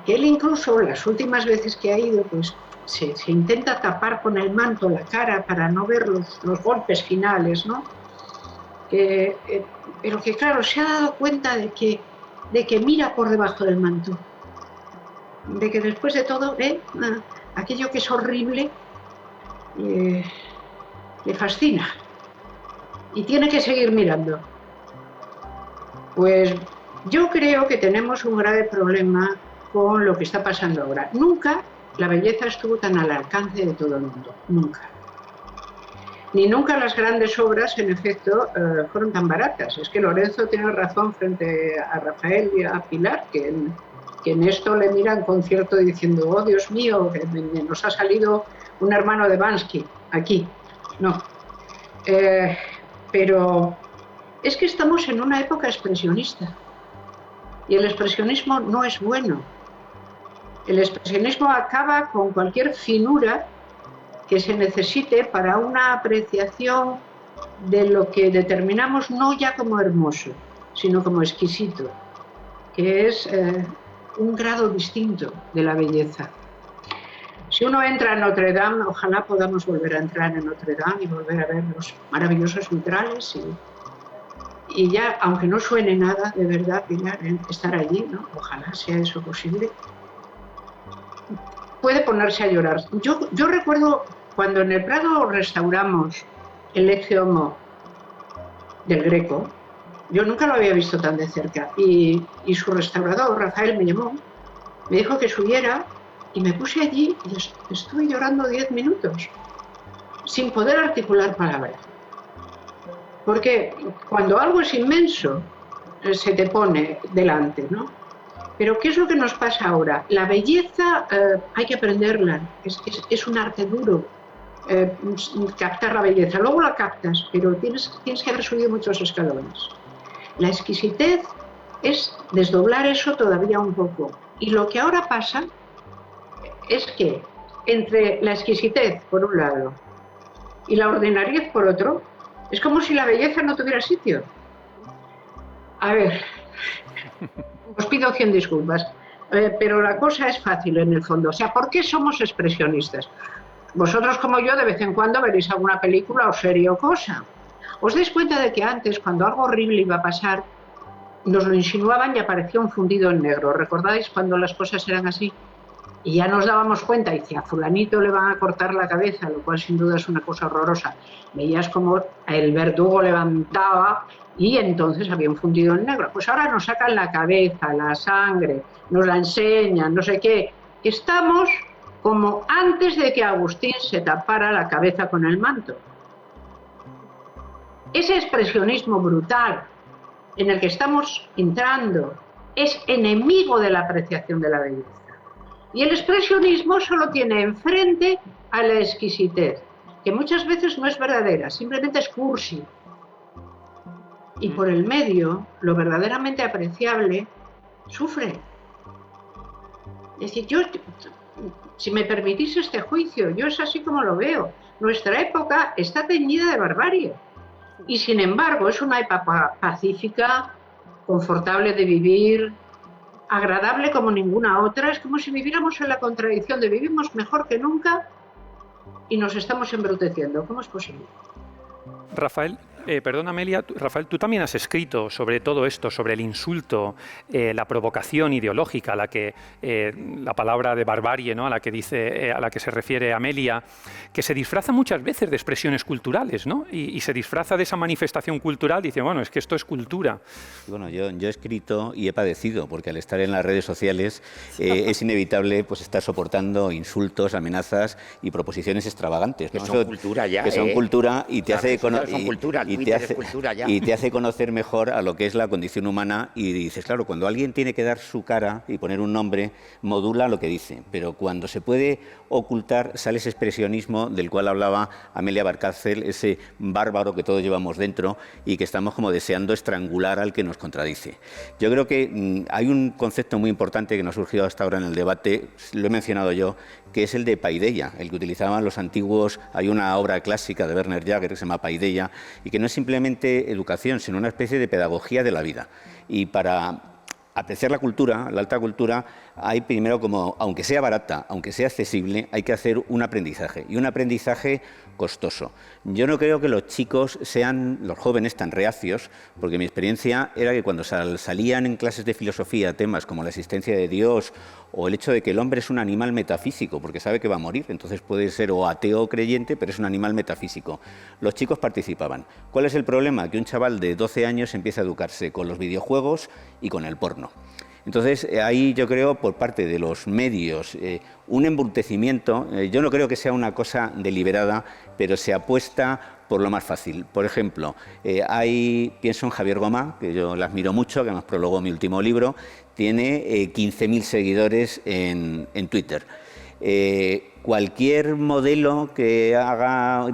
Que él incluso, las últimas veces que ha ido, pues se intenta tapar con el manto la cara para no ver los golpes finales, ¿no? Pero que, claro, se ha dado cuenta de que mira por debajo del manto. De que después de todo, aquello que es horrible le fascina. Y tiene que seguir mirando. Pues yo creo que tenemos un grave problema con lo que está pasando ahora. Nunca la belleza estuvo tan al alcance de todo el mundo. Nunca. Ni nunca las grandes obras, en efecto, fueron tan baratas. Es que Lorenzo tiene razón frente a Rafael y a Pilar, que en esto le miran con cierto diciendo, oh Dios mío, que nos ha salido un hermano de Bansky aquí. No. Pero es que estamos en una época expresionista y el expresionismo no es bueno. El expresionismo acaba con cualquier finura que se necesite para una apreciación de lo que determinamos no ya como hermoso, sino como exquisito, que es un grado distinto de la belleza. Si uno entra en Notre Dame, ojalá podamos volver a entrar en Notre Dame y volver a ver los maravillosos vitrales y ya, aunque no suene nada, de verdad, Pilar, estar allí, ¿no? Ojalá sea eso posible. Puede ponerse a llorar. Yo recuerdo cuando en el Prado restauramos el Ecce Homo del Greco, yo nunca lo había visto tan de cerca y su restaurador, Rafael, me llamó, me dijo que subiera y me puse allí y estuve llorando 10 minutos sin poder articular palabras. Porque cuando algo es inmenso, se te pone delante, ¿no? Pero ¿qué es lo que nos pasa ahora? La belleza hay que aprenderla, es un arte duro, captar la belleza. Luego la captas, pero tienes que haber subido muchos escalones. La exquisitez es desdoblar eso todavía un poco. Y lo que ahora pasa es que entre la exquisitez, por un lado, y la ordinariez, por otro, es como si la belleza no tuviera sitio. A ver, os pido 100 disculpas, pero la cosa es fácil en el fondo. O sea, ¿por qué somos expresionistas? Vosotros, como yo, de vez en cuando veréis alguna película o serie o cosa. Os dais cuenta de que antes, cuando algo horrible iba a pasar, nos lo insinuaban y aparecía un fundido en negro. ¿Recordáis cuando las cosas eran así? Y ya nos dábamos cuenta, y decía, a fulanito le van a cortar la cabeza, lo cual sin duda es una cosa horrorosa. Veías como el verdugo levantaba y entonces había un fundido en negro. Pues ahora nos sacan la cabeza, la sangre, nos la enseñan, no sé qué. Estamos como antes de que Agustín se tapara la cabeza con el manto. Ese expresionismo brutal en el que estamos entrando es enemigo de la apreciación de la belleza. Y el expresionismo solo tiene enfrente a la exquisitez, que muchas veces no es verdadera, simplemente es cursi. Y por el medio, lo verdaderamente apreciable sufre. Es decir, yo, si me permitís este juicio, yo es así como lo veo. Nuestra época está teñida de barbarie y sin embargo es una época pacífica, confortable de vivir, agradable como ninguna otra. Es como si viviéramos en la contradicción de vivimos mejor que nunca y nos estamos embruteciendo. ¿Cómo es posible? Rafael, perdón Amelia, Rafael, tú también has escrito sobre todo esto, sobre el insulto, la provocación ideológica, la palabra de barbarie, ¿no? a la que se refiere Amelia, que se disfraza muchas veces de expresiones culturales, ¿no? Y se disfraza de esa manifestación cultural, dice, bueno, es que esto es cultura. Bueno, yo he escrito y he padecido, porque al estar en las redes sociales es inevitable pues estar soportando insultos, amenazas y proposiciones extravagantes, ¿no? Que son cultura ya. Que son cultura y te hace y te hace conocer mejor a lo que es la condición humana y dices, claro, cuando alguien tiene que dar su cara y poner un nombre, modula lo que dice, pero cuando se puede ocultar sale ese expresionismo del cual hablaba Amelia Valcárcel, ese bárbaro que todos llevamos dentro y que estamos como deseando estrangular al que nos contradice. Yo creo que hay un concepto muy importante que no ha surgido hasta ahora en el debate, lo he mencionado yo, que es el de paideia, el que utilizaban los antiguos. Hay una obra clásica de Werner Jaeger que se llama Paideia y que no es simplemente educación, sino una especie de pedagogía de la vida. Y para apreciar la cultura, la alta cultura, hay primero como, aunque sea barata, aunque sea accesible, hay que hacer un aprendizaje, y un aprendizaje costoso. Yo no creo que los chicos sean, los jóvenes, tan reacios, porque mi experiencia era que cuando salían en clases de filosofía temas como la existencia de Dios o el hecho de que el hombre es un animal metafísico, porque sabe que va a morir, entonces puede ser o ateo o creyente, pero es un animal metafísico. Los chicos participaban. ¿Cuál es el problema? Que un chaval de 12 años empieza a educarse con los videojuegos y con el porno. Entonces, ahí yo creo, por parte de los medios, un embrutecimiento. Yo no creo que sea una cosa deliberada, pero se apuesta por lo más fácil. Por ejemplo, pienso en Javier Gomá, que yo la admiro mucho, que además prologó mi último libro, tiene 15.000 seguidores en Twitter. Cualquier modelo que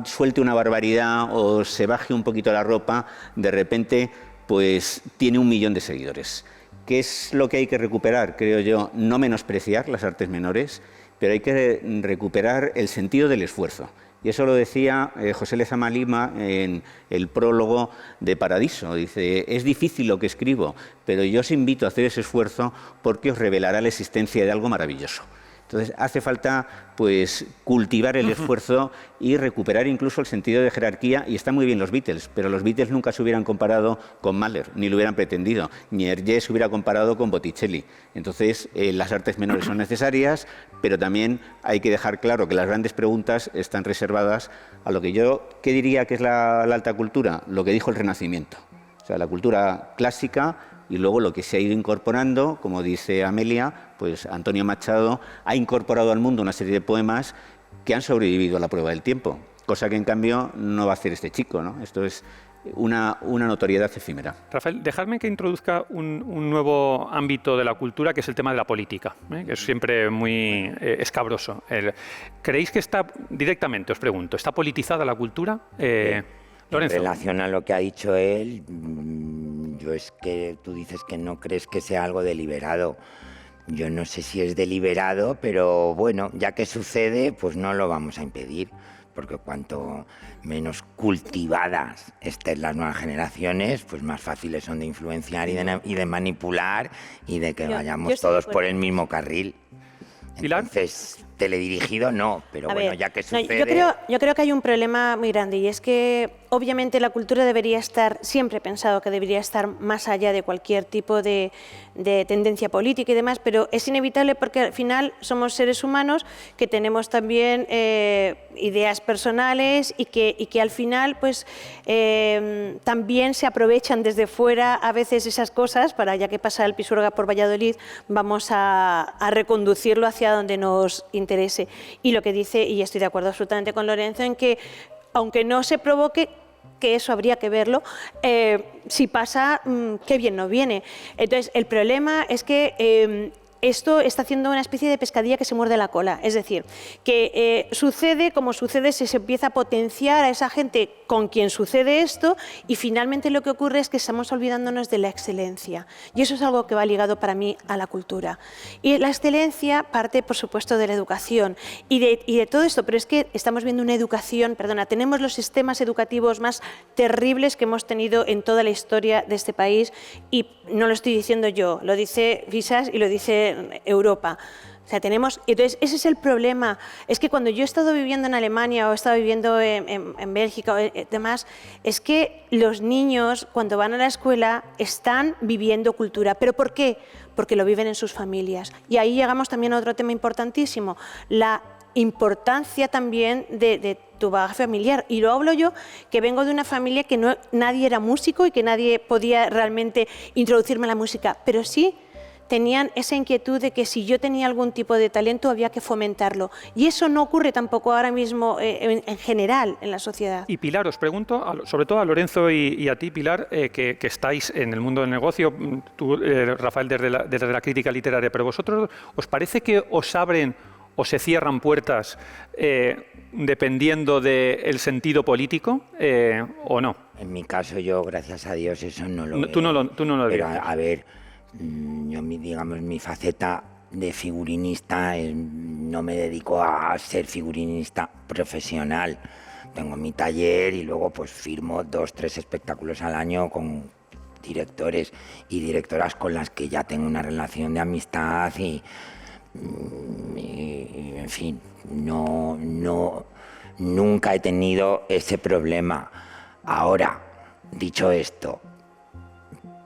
suelte una barbaridad o se baje un poquito la ropa, de repente, pues tiene 1 millón de seguidores. ¿Qué es lo que hay que recuperar? Creo yo, no menospreciar las artes menores, pero hay que recuperar el sentido del esfuerzo. Y eso lo decía José Lezama Lima en el prólogo de Paradiso. Dice, es difícil lo que escribo, pero yo os invito a hacer ese esfuerzo porque os revelará la existencia de algo maravilloso. Entonces, hace falta pues cultivar el esfuerzo y recuperar incluso el sentido de jerarquía. Y están muy bien los Beatles, pero los Beatles nunca se hubieran comparado con Mahler, ni lo hubieran pretendido, ni Hergé se hubiera comparado con Botticelli. Entonces, las artes menores son necesarias, pero también hay que dejar claro que las grandes preguntas están reservadas a lo que ¿qué diría que es la alta cultura? Lo que dijo el Renacimiento. O sea, la cultura clásica. Y luego lo que se ha ido incorporando, como dice Amelia, pues Antonio Machado ha incorporado al mundo una serie de poemas que han sobrevivido a la prueba del tiempo, cosa que en cambio no va a hacer este chico, ¿no? Esto es una notoriedad efímera. Rafael, dejadme que introduzca un nuevo ámbito de la cultura, que es el tema de la política, que es siempre muy escabroso. ¿Creéis que está, directamente os pregunto, está politizada la cultura? Lorenzo. En relación a lo que ha dicho él, yo es que tú dices que no crees que sea algo deliberado. Yo no sé si es deliberado, pero bueno, ya que sucede, pues no lo vamos a impedir, porque cuanto menos cultivadas estén las nuevas generaciones, pues más fáciles son de influenciar y de manipular y de que vayamos todos por el mismo carril. Entonces, teledirigido no, pero bueno, ya que sucede... Yo creo que hay un problema muy grande, y es que obviamente la cultura debería estar, siempre he pensado que debería estar más allá de cualquier tipo de tendencia política y demás, pero es inevitable porque al final somos seres humanos que tenemos también ideas personales y que al final pues también se aprovechan desde fuera a veces esas cosas para, ya que pasa el Pisuerga por Valladolid, vamos a reconducirlo hacia donde nos interese. Y lo que dice, y estoy de acuerdo absolutamente con Lorenzo, en que aunque no se provoque, que eso habría que verlo, si pasa, qué bien nos viene. Entonces, el problema es que esto está haciendo una especie de pescadilla que se muerde la cola. Es decir, que sucede como sucede, se empieza a potenciar a esa gente con quien sucede esto y finalmente lo que ocurre es que estamos olvidándonos de la excelencia. Y eso es algo que va ligado para mí a la cultura. Y la excelencia parte, por supuesto, de la educación y de todo esto, pero es que estamos viendo una educación, tenemos los sistemas educativos más terribles que hemos tenido en toda la historia de este país y no lo estoy diciendo yo, lo dice Visas y lo dice Europa. O sea, entonces, ese es el problema. Es que cuando yo he estado viviendo en Alemania o he estado viviendo en Bélgica o demás, es que los niños, cuando van a la escuela, están viviendo cultura. ¿Pero por qué? Porque lo viven en sus familias. Y ahí llegamos también a otro tema importantísimo, la importancia también de tu bagaje familiar. Y lo hablo yo, que vengo de una familia que nadie era músico y que nadie podía realmente introducirme a la música, pero sí tenían esa inquietud de que si yo tenía algún tipo de talento había que fomentarlo. Y eso no ocurre tampoco ahora mismo en general en la sociedad. Y Pilar, os pregunto, sobre todo a Lorenzo y a ti, Pilar, que estáis en el mundo del negocio, tú, Rafael, desde la crítica literaria, pero vosotros, ¿os parece que os abren o se cierran puertas dependiendo del sentido político o no? En mi caso, yo, gracias a Dios, eso no lo veo. Tú no lo ves. Pero, a ver, yo, digamos, mi faceta de figurinista, no me dedico a ser figurinista profesional. Tengo mi taller y luego pues firmo 2 o 3 espectáculos al año con directores y directoras con las que ya tengo una relación de amistad y en fin, nunca he tenido ese problema. Ahora, dicho esto,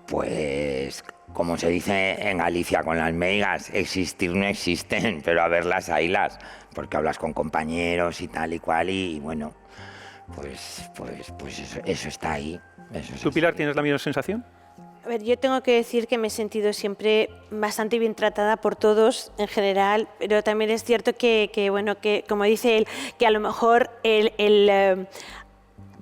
pues como se dice en Galicia con las meigas, existir no existen, pero a verlas haylas, porque hablas con compañeros y tal y cual y bueno, pues eso está ahí. ¿Tú, Pilar, tienes la misma sensación? A ver, yo tengo que decir que me he sentido siempre bastante bien tratada por todos en general, pero también es cierto que como dice él, que a lo mejor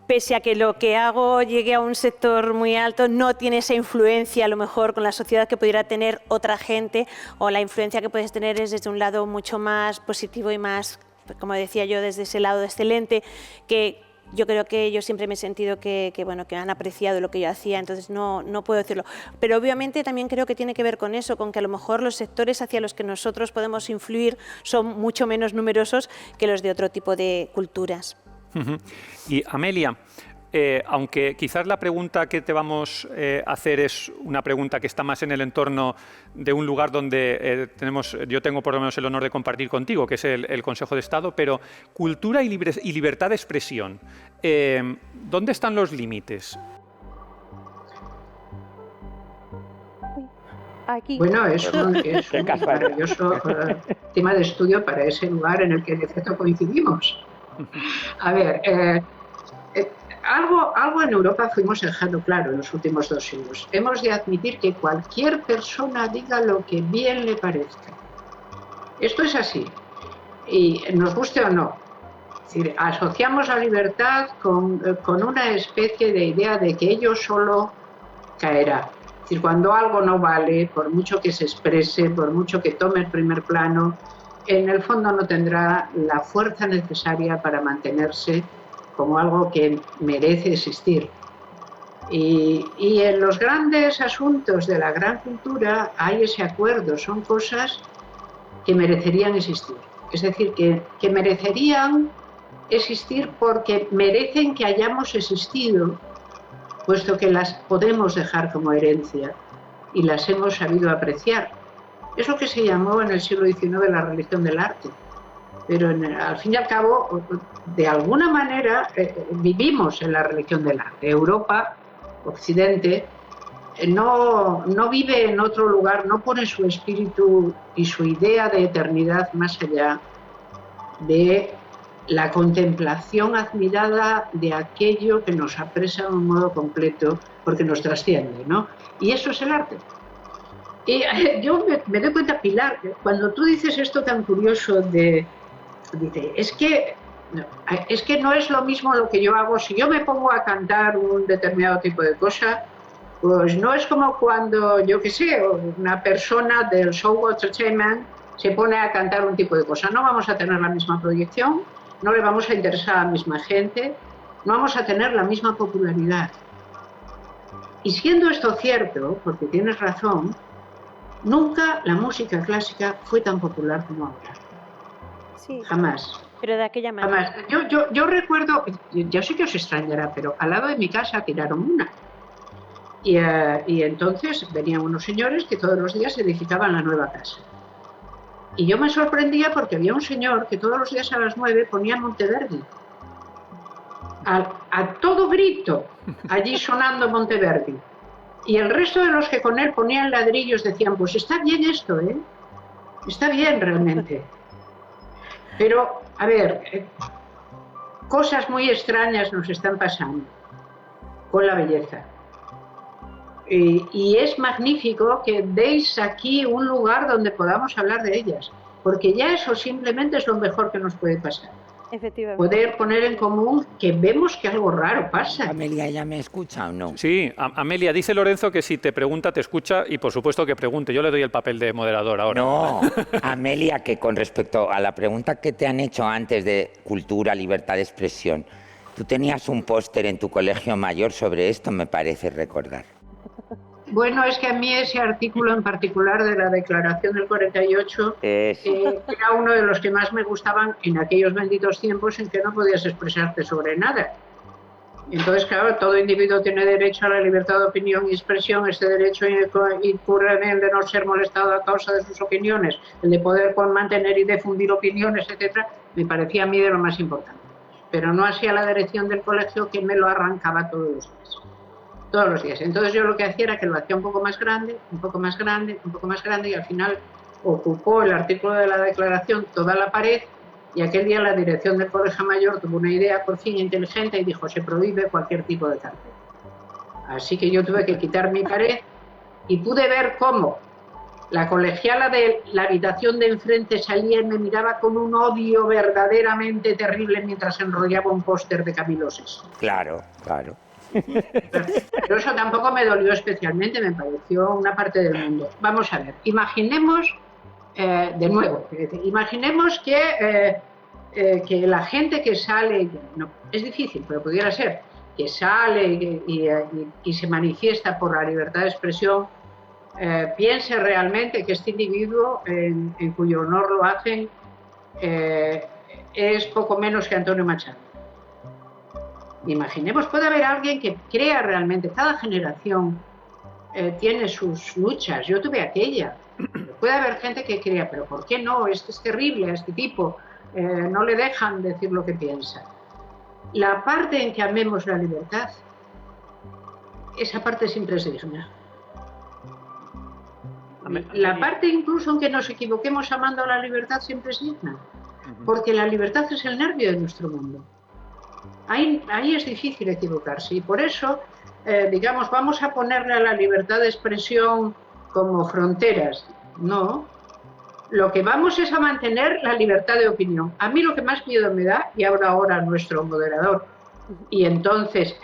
pese a que lo que hago llegue a un sector muy alto, no tiene esa influencia a lo mejor con la sociedad que pudiera tener otra gente, o la influencia que puedes tener es desde un lado mucho más positivo y más, como decía yo, desde ese lado excelente, que yo creo que yo siempre me he sentido que han apreciado lo que yo hacía, entonces no puedo decirlo. Pero obviamente también creo que tiene que ver con eso, con que a lo mejor los sectores hacia los que nosotros podemos influir son mucho menos numerosos que los de otro tipo de culturas. Y Amelia, aunque quizás la pregunta que te vamos a hacer es una pregunta que está más en el entorno de un lugar donde yo tengo por lo menos el honor de compartir contigo, que es el Consejo de Estado, pero cultura y libertad de expresión, ¿dónde están los límites? Aquí. Bueno, es un maravilloso tema de estudio para ese lugar en el que de efecto coincidimos. A ver, algo en Europa fuimos dejando claro en los últimos 2 siglos. Hemos de admitir que cualquier persona diga lo que bien le parezca. Esto es así, y nos guste o no. Es decir, asociamos la libertad con una especie de idea de que ello solo caerá. Es decir, cuando algo no vale, por mucho que se exprese, por mucho que tome el primer plano, en el fondo no tendrá la fuerza necesaria para mantenerse como algo que merece existir. Y en los grandes asuntos de la gran cultura hay ese acuerdo, son cosas que merecerían existir. Es decir, que merecerían existir porque merecen que hayamos existido, puesto que las podemos dejar como herencia y las hemos sabido apreciar. Es lo que se llamó en el siglo XIX la religión del arte. Pero al fin y al cabo, de alguna manera, vivimos en la religión del arte. Europa, Occidente, no vive en otro lugar, no pone su espíritu y su idea de eternidad más allá de la contemplación admirada de aquello que nos apresa de un modo completo porque nos trasciende, ¿no? Y eso es el arte. Y yo me doy cuenta, Pilar, cuando tú dices esto tan curioso es que no es lo mismo lo que yo hago. Si yo me pongo a cantar un determinado tipo de cosa, Pues no es como cuando, yo qué sé, una persona del show entertainment se pone a cantar un tipo de cosa. No vamos a tener la misma proyección, no le vamos a interesar a la misma gente, no vamos a tener la misma popularidad. Y siendo esto cierto, porque tienes razón, nunca la música clásica fue tan popular como ahora. Sí. Jamás. Pero de aquella manera. Jamás. Yo recuerdo, yo sé que os extrañará, pero al lado de mi casa tiraron una. Y entonces venían unos señores que todos los días edificaban la nueva casa. Y yo me sorprendía porque había un señor que todos los días a las 9 ponía Monteverdi. A todo grito, allí sonando Monteverdi. Y el resto de los que con él ponían ladrillos decían, pues está bien esto, ¿eh? Está bien realmente. Pero, a ver, cosas muy extrañas nos están pasando con la belleza. Y es magnífico que deis aquí un lugar donde podamos hablar de ellas, porque ya eso simplemente es lo mejor que nos puede pasar. Efectivamente. Poder poner en común que vemos que algo raro pasa. Amelia, ¿ya me escucha o no? Sí, Amelia, dice Lorenzo que si te pregunta, te escucha y por supuesto que pregunte. Yo le doy el papel de moderador ahora. No, Amelia, que con respecto a la pregunta que te han hecho antes de cultura, libertad de expresión, tú tenías un póster en tu colegio mayor sobre esto, me parece recordar. Bueno, es que a mí ese artículo en particular de la Declaración del 48 era uno de los que más me gustaban en aquellos benditos tiempos en que no podías expresarte sobre nada. Entonces, claro, todo individuo tiene derecho a la libertad de opinión y expresión. Este derecho incurre en el de no ser molestado a causa de sus opiniones, el de poder mantener y difundir opiniones, etcétera. Me parecía a mí de lo más importante. Pero no así a la dirección del colegio, que me lo arrancaba todos los días. Todos los días. Entonces yo lo que hacía era que lo hacía un poco más grande, un poco más grande, un poco más grande, y al final ocupó el artículo de la declaración toda la pared, y aquel día la dirección del colegio mayor tuvo una idea por fin inteligente y dijo: se prohíbe cualquier tipo de cartel. Así que yo tuve que quitar mi pared y pude ver cómo la colegiala de la habitación de enfrente salía y me miraba con un odio verdaderamente terrible mientras enrollaba un póster de Camilo VI. Claro, claro. Pero eso tampoco me dolió especialmente, me pareció una parte del mundo. Vamos a ver, imaginemos, de nuevo, imaginemos que la gente que sale, no, es difícil, pero pudiera ser, que sale y se manifiesta por la libertad de expresión, piense realmente que este individuo, en cuyo honor lo hacen, es poco menos que Antonio Machado. Imaginemos, puede haber alguien que crea realmente, cada generación tiene sus luchas, yo tuve aquella, puede haber gente que crea, pero ¿por qué no? Este es terrible, a este tipo, no le dejan decir lo que piensa. La parte en que amemos la libertad, esa parte siempre es digna. La parte incluso en que nos equivoquemos amando la libertad siempre es digna, porque la libertad es el nervio de nuestro mundo. Ahí es difícil equivocarse, y por eso, digamos, vamos a ponerle a la libertad de expresión como fronteras. No, lo que vamos es a mantener la libertad de opinión. A mí lo que más miedo me da, y ahora a nuestro moderador, y entonces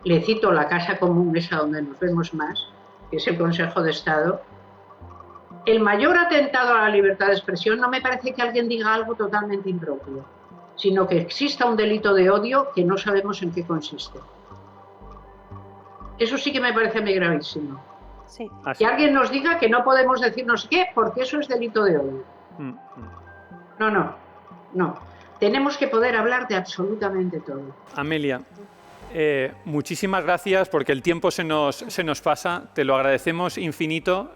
le cito la casa común, esa donde nos vemos más, que es el Consejo de Estado. El mayor atentado a la libertad de expresión no me parece que alguien diga algo totalmente impropio, sino que exista un delito de odio que no sabemos en qué consiste. Eso sí que me parece a mí gravísimo. Sí. Que alguien nos diga que no podemos decir no sé qué, porque eso es delito de odio. No. Tenemos que poder hablar de absolutamente todo. Amelia, muchísimas gracias, porque el tiempo se nos pasa, te lo agradecemos infinito.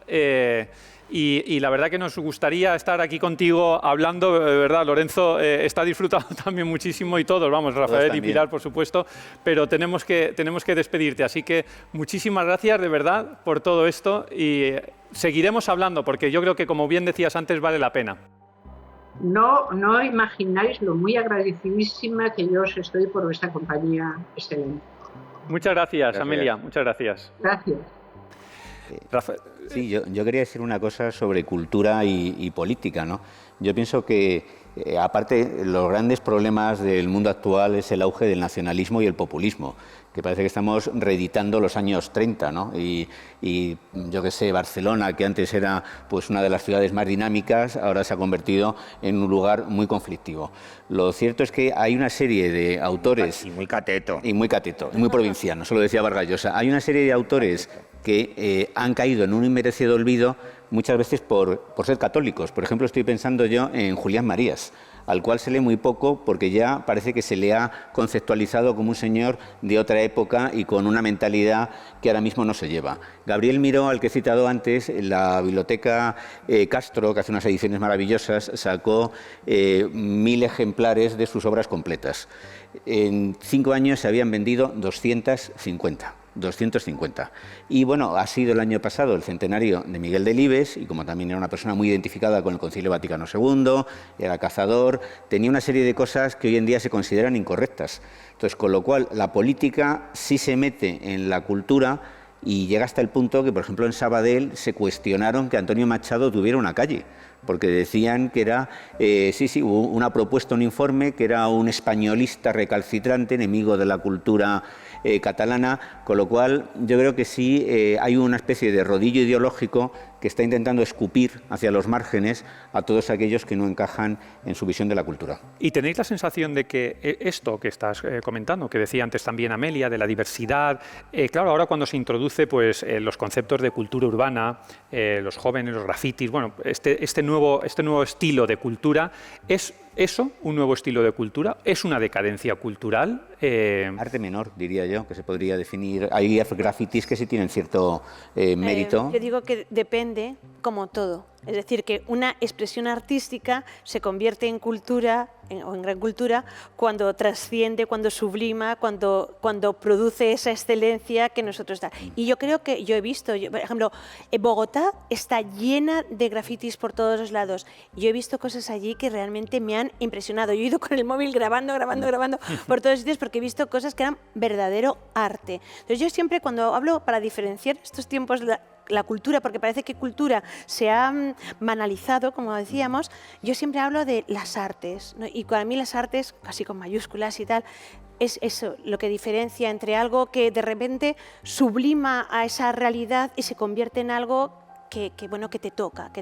Y la verdad que nos gustaría estar aquí contigo hablando, de verdad. Lorenzo está disfrutando también muchísimo, y todos, vamos, Rafael y Pilar, por supuesto, pero tenemos que despedirte. Así que muchísimas gracias, de verdad, por todo esto, y seguiremos hablando, porque yo creo que, como bien decías antes, vale la pena. No imagináis lo muy agradecidísima que yo os estoy por vuestra compañía excelente. Muchas gracias, Amelia, muchas gracias. Gracias. Rafael. Sí, yo quería decir una cosa sobre cultura y política, ¿no? Yo pienso que, aparte, los grandes problemas del mundo actual es el auge del nacionalismo y el populismo, que parece que estamos reeditando los años 30, ¿no? Y yo qué sé, Barcelona, que antes era pues una de las ciudades más dinámicas, ahora se ha convertido en un lugar muy conflictivo. Lo cierto es que hay una serie de autores... Y muy cateto. Y muy provinciano, eso lo decía Vargas Llosa. Hay una serie de autores que han caído en un inmerecido olvido muchas veces por ser católicos. Por ejemplo, estoy pensando yo en Julián Marías, al cual se lee muy poco porque ya parece que se le ha conceptualizado como un señor de otra época y con una mentalidad que ahora mismo no se lleva. Gabriel Miró, al que he citado antes, en la biblioteca Castro, que hace unas ediciones maravillosas, sacó 1000 ejemplares de sus obras completas. En 5 años se habían vendido 250. Y bueno, ha sido el año pasado el centenario de Miguel Delibes, y como también era una persona muy identificada con el Concilio Vaticano II, era cazador, tenía una serie de cosas que hoy en día se consideran incorrectas. Entonces, con lo cual, la política sí se mete en la cultura y llega hasta el punto que, por ejemplo, en Sabadell se cuestionaron que Antonio Machado tuviera una calle, porque decían que era, hubo una propuesta, un informe, que era un españolista recalcitrante, enemigo de la cultura catalana, con lo cual yo creo que sí hay una especie de rodillo ideológico que está intentando escupir hacia los márgenes a todos aquellos que no encajan en su visión de la cultura. ¿Y tenéis la sensación de que esto que estás comentando, que decía antes también Amelia, de la diversidad, claro, ahora cuando se introduce pues, los conceptos de cultura urbana, los jóvenes, los grafitis, bueno, este nuevo estilo de cultura, ¿es eso un nuevo estilo de cultura? ¿Es una decadencia cultural? Arte menor, diría yo, que se podría definir. Hay grafitis que sí tienen cierto mérito. Yo digo que depende, como todo. Es decir, que una expresión artística se convierte en cultura, o en gran cultura, cuando trasciende, cuando sublima, cuando produce esa excelencia que nosotros da. Y yo creo que yo he visto, por ejemplo, Bogotá está llena de grafitis por todos los lados. Yo he visto cosas allí que realmente me han impresionado. Yo he ido con el móvil grabando por todos sitios porque he visto cosas que eran verdadero arte. Entonces yo siempre cuando hablo, para diferenciar estos tiempos la cultura, porque parece que cultura se ha banalizado, como decíamos, yo siempre hablo de las artes, ¿no? Y para mí las artes, casi con mayúsculas y tal, es eso lo que diferencia entre algo que de repente sublima a esa realidad y se convierte en algo que te toca.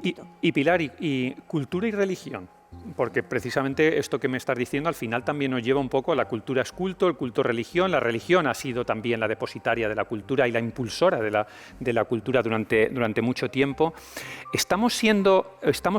Y Pilar, y cultura y religión. Porque precisamente esto que me estás diciendo al final también nos lleva un poco a la cultura es culto, el culto religión. La religión ha sido también la depositaria de la cultura y la impulsora de la cultura durante mucho tiempo. Estamos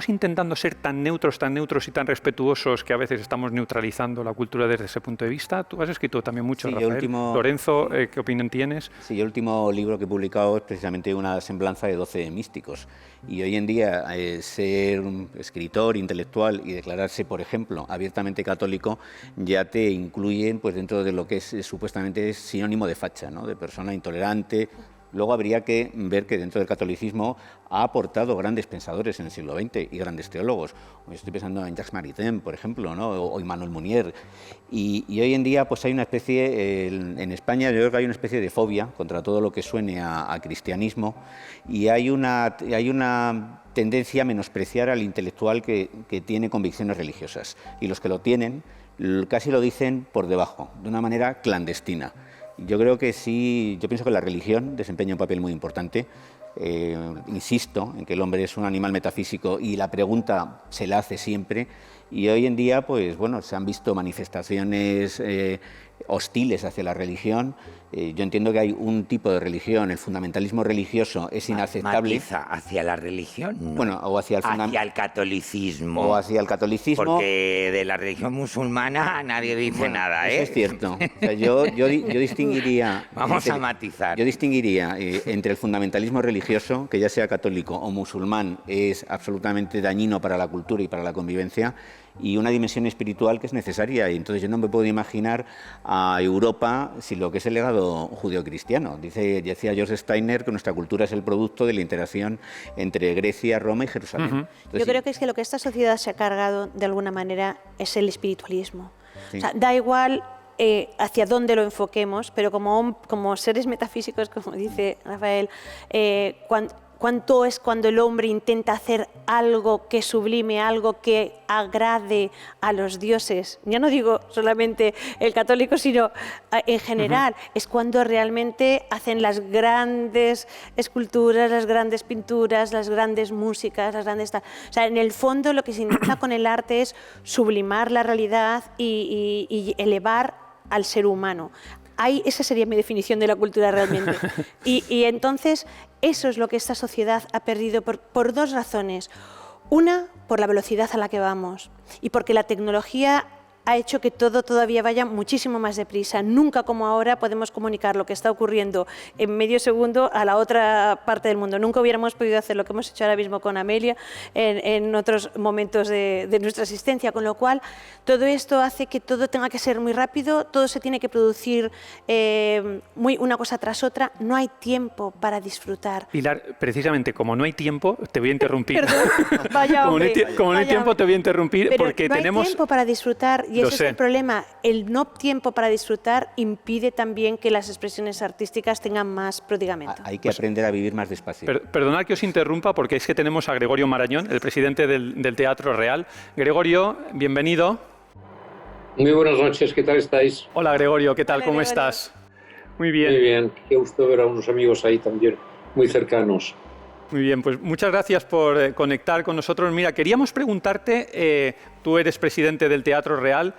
intentando ser tan neutros y tan respetuosos que a veces estamos neutralizando la cultura desde ese punto de vista. Tú has escrito también mucho, sí, Rafael. Lorenzo, ¿qué opinión tienes? Sí, el último libro que he publicado es precisamente una semblanza de 12 místicos. Y hoy en día ser un escritor, intelectual y declararse, por ejemplo, abiertamente católico, ya te incluyen pues, dentro de lo que es supuestamente sinónimo de facha, ¿no? De persona intolerante. Luego habría que ver que dentro del catolicismo ha aportado grandes pensadores en el siglo XX y grandes teólogos. Estoy pensando en Jacques Maritain, por ejemplo, ¿no? o Emmanuel Mounier. Y hoy en día pues hay una especie, en España yo creo que hay una especie de fobia contra todo lo que suene a cristianismo, y hay una tendencia a menospreciar al intelectual que tiene convicciones religiosas. Y los que lo tienen casi lo dicen por debajo, de una manera clandestina. Yo creo que sí, yo pienso que la religión desempeña un papel muy importante. Insisto en que el hombre es un animal metafísico y la pregunta se la hace siempre. Y hoy en día, pues bueno, se han visto manifestaciones hostiles hacia la religión. Yo entiendo que hay un tipo de religión, el fundamentalismo religioso es inaceptable. ¿Matiza hacia la religión? No. Bueno, o hacia el catolicismo. O hacia el catolicismo. Porque de la religión musulmana nadie dice nada, ¿eh? Eso es cierto. O sea, yo distinguiría... Vamos a matizar. Yo distinguiría entre el fundamentalismo religioso, que ya sea católico o musulmán, es absolutamente dañino para la cultura y para la convivencia, y una dimensión espiritual que es necesaria. Y entonces yo no me puedo imaginar a Europa sin lo que es el legado judeocristiano. Decía George Steiner que nuestra cultura es el producto de la interacción entre Grecia, Roma y Jerusalén. Entonces, yo creo que es que lo que esta sociedad se ha cargado de alguna manera es el espiritualismo. Sí. O sea, da igual hacia dónde lo enfoquemos, pero como seres metafísicos, como dice Rafael, cuánto es cuando el hombre intenta hacer algo que sublime, algo que agrade a los dioses. Ya no digo solamente el católico, sino en general. Es cuando realmente hacen las grandes esculturas, las grandes pinturas, las grandes músicas, las grandes... O sea, en el fondo lo que se intenta con el arte es sublimar la realidad y elevar al ser humano. Esa sería mi definición de la cultura realmente. Y entonces eso es lo que esta sociedad ha perdido por dos razones. Una, por la velocidad a la que vamos y porque la tecnología ha hecho que todo todavía vaya muchísimo más deprisa. Nunca como ahora podemos comunicar lo que está ocurriendo en medio segundo a la otra parte del mundo. Nunca hubiéramos podido hacer lo que hemos hecho ahora mismo con Amelia en otros momentos de nuestra existencia, con lo cual todo esto hace que todo tenga que ser muy rápido, todo se tiene que producir una cosa tras otra. No hay tiempo para disfrutar. Pilar, precisamente como no hay tiempo, te voy a interrumpir. Perdón, vaya hombre, como no hay tiempo, te voy a interrumpir. Pero porque no tenemos... hay tiempo para disfrutar. Y ese es el problema. El no tiempo para disfrutar impide también que las expresiones artísticas tengan más prodigamento. Hay que aprender a vivir más despacio. Perdonad que os interrumpa porque es que tenemos a Gregorio Marañón, el presidente del Teatro Real. Gregorio, bienvenido. Muy buenas noches, ¿qué tal estáis? Hola Gregorio, ¿qué tal? Hola, ¿Cómo Gregorio. estás? Muy bien. Muy bien, qué gusto ver a unos amigos ahí también muy cercanos. Muy bien, pues muchas gracias por conectar con nosotros. Mira, queríamos preguntarte, tú eres presidente del Teatro Real,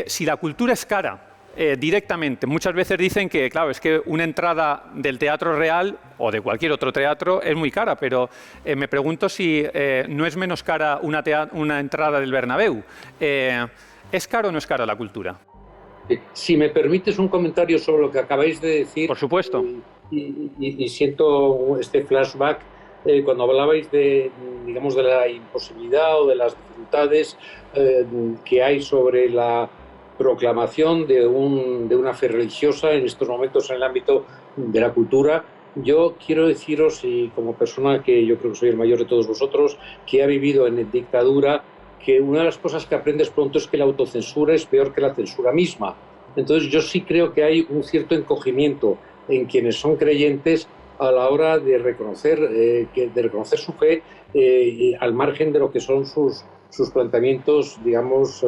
si la cultura es cara. Directamente. Muchas veces dicen que, claro, es que una entrada del Teatro Real o de cualquier otro teatro es muy cara, pero me pregunto si no es menos cara una entrada del Bernabéu. ¿Es caro o no es cara la cultura? Si me permites un comentario sobre lo que acabáis de decir. Por supuesto. Y siento este flashback cuando hablabais de, digamos, de la imposibilidad o de las dificultades que hay sobre la proclamación de una fe religiosa en estos momentos en el ámbito de la cultura. Yo quiero deciros, y como persona que yo creo que soy el mayor de todos vosotros, que ha vivido en dictadura, que una de las cosas que aprendes pronto es que la autocensura es peor que la censura misma. Entonces yo sí creo que hay un cierto encogimiento en quienes son creyentes a la hora de reconocer su fe al margen de lo que son sus planteamientos, digamos,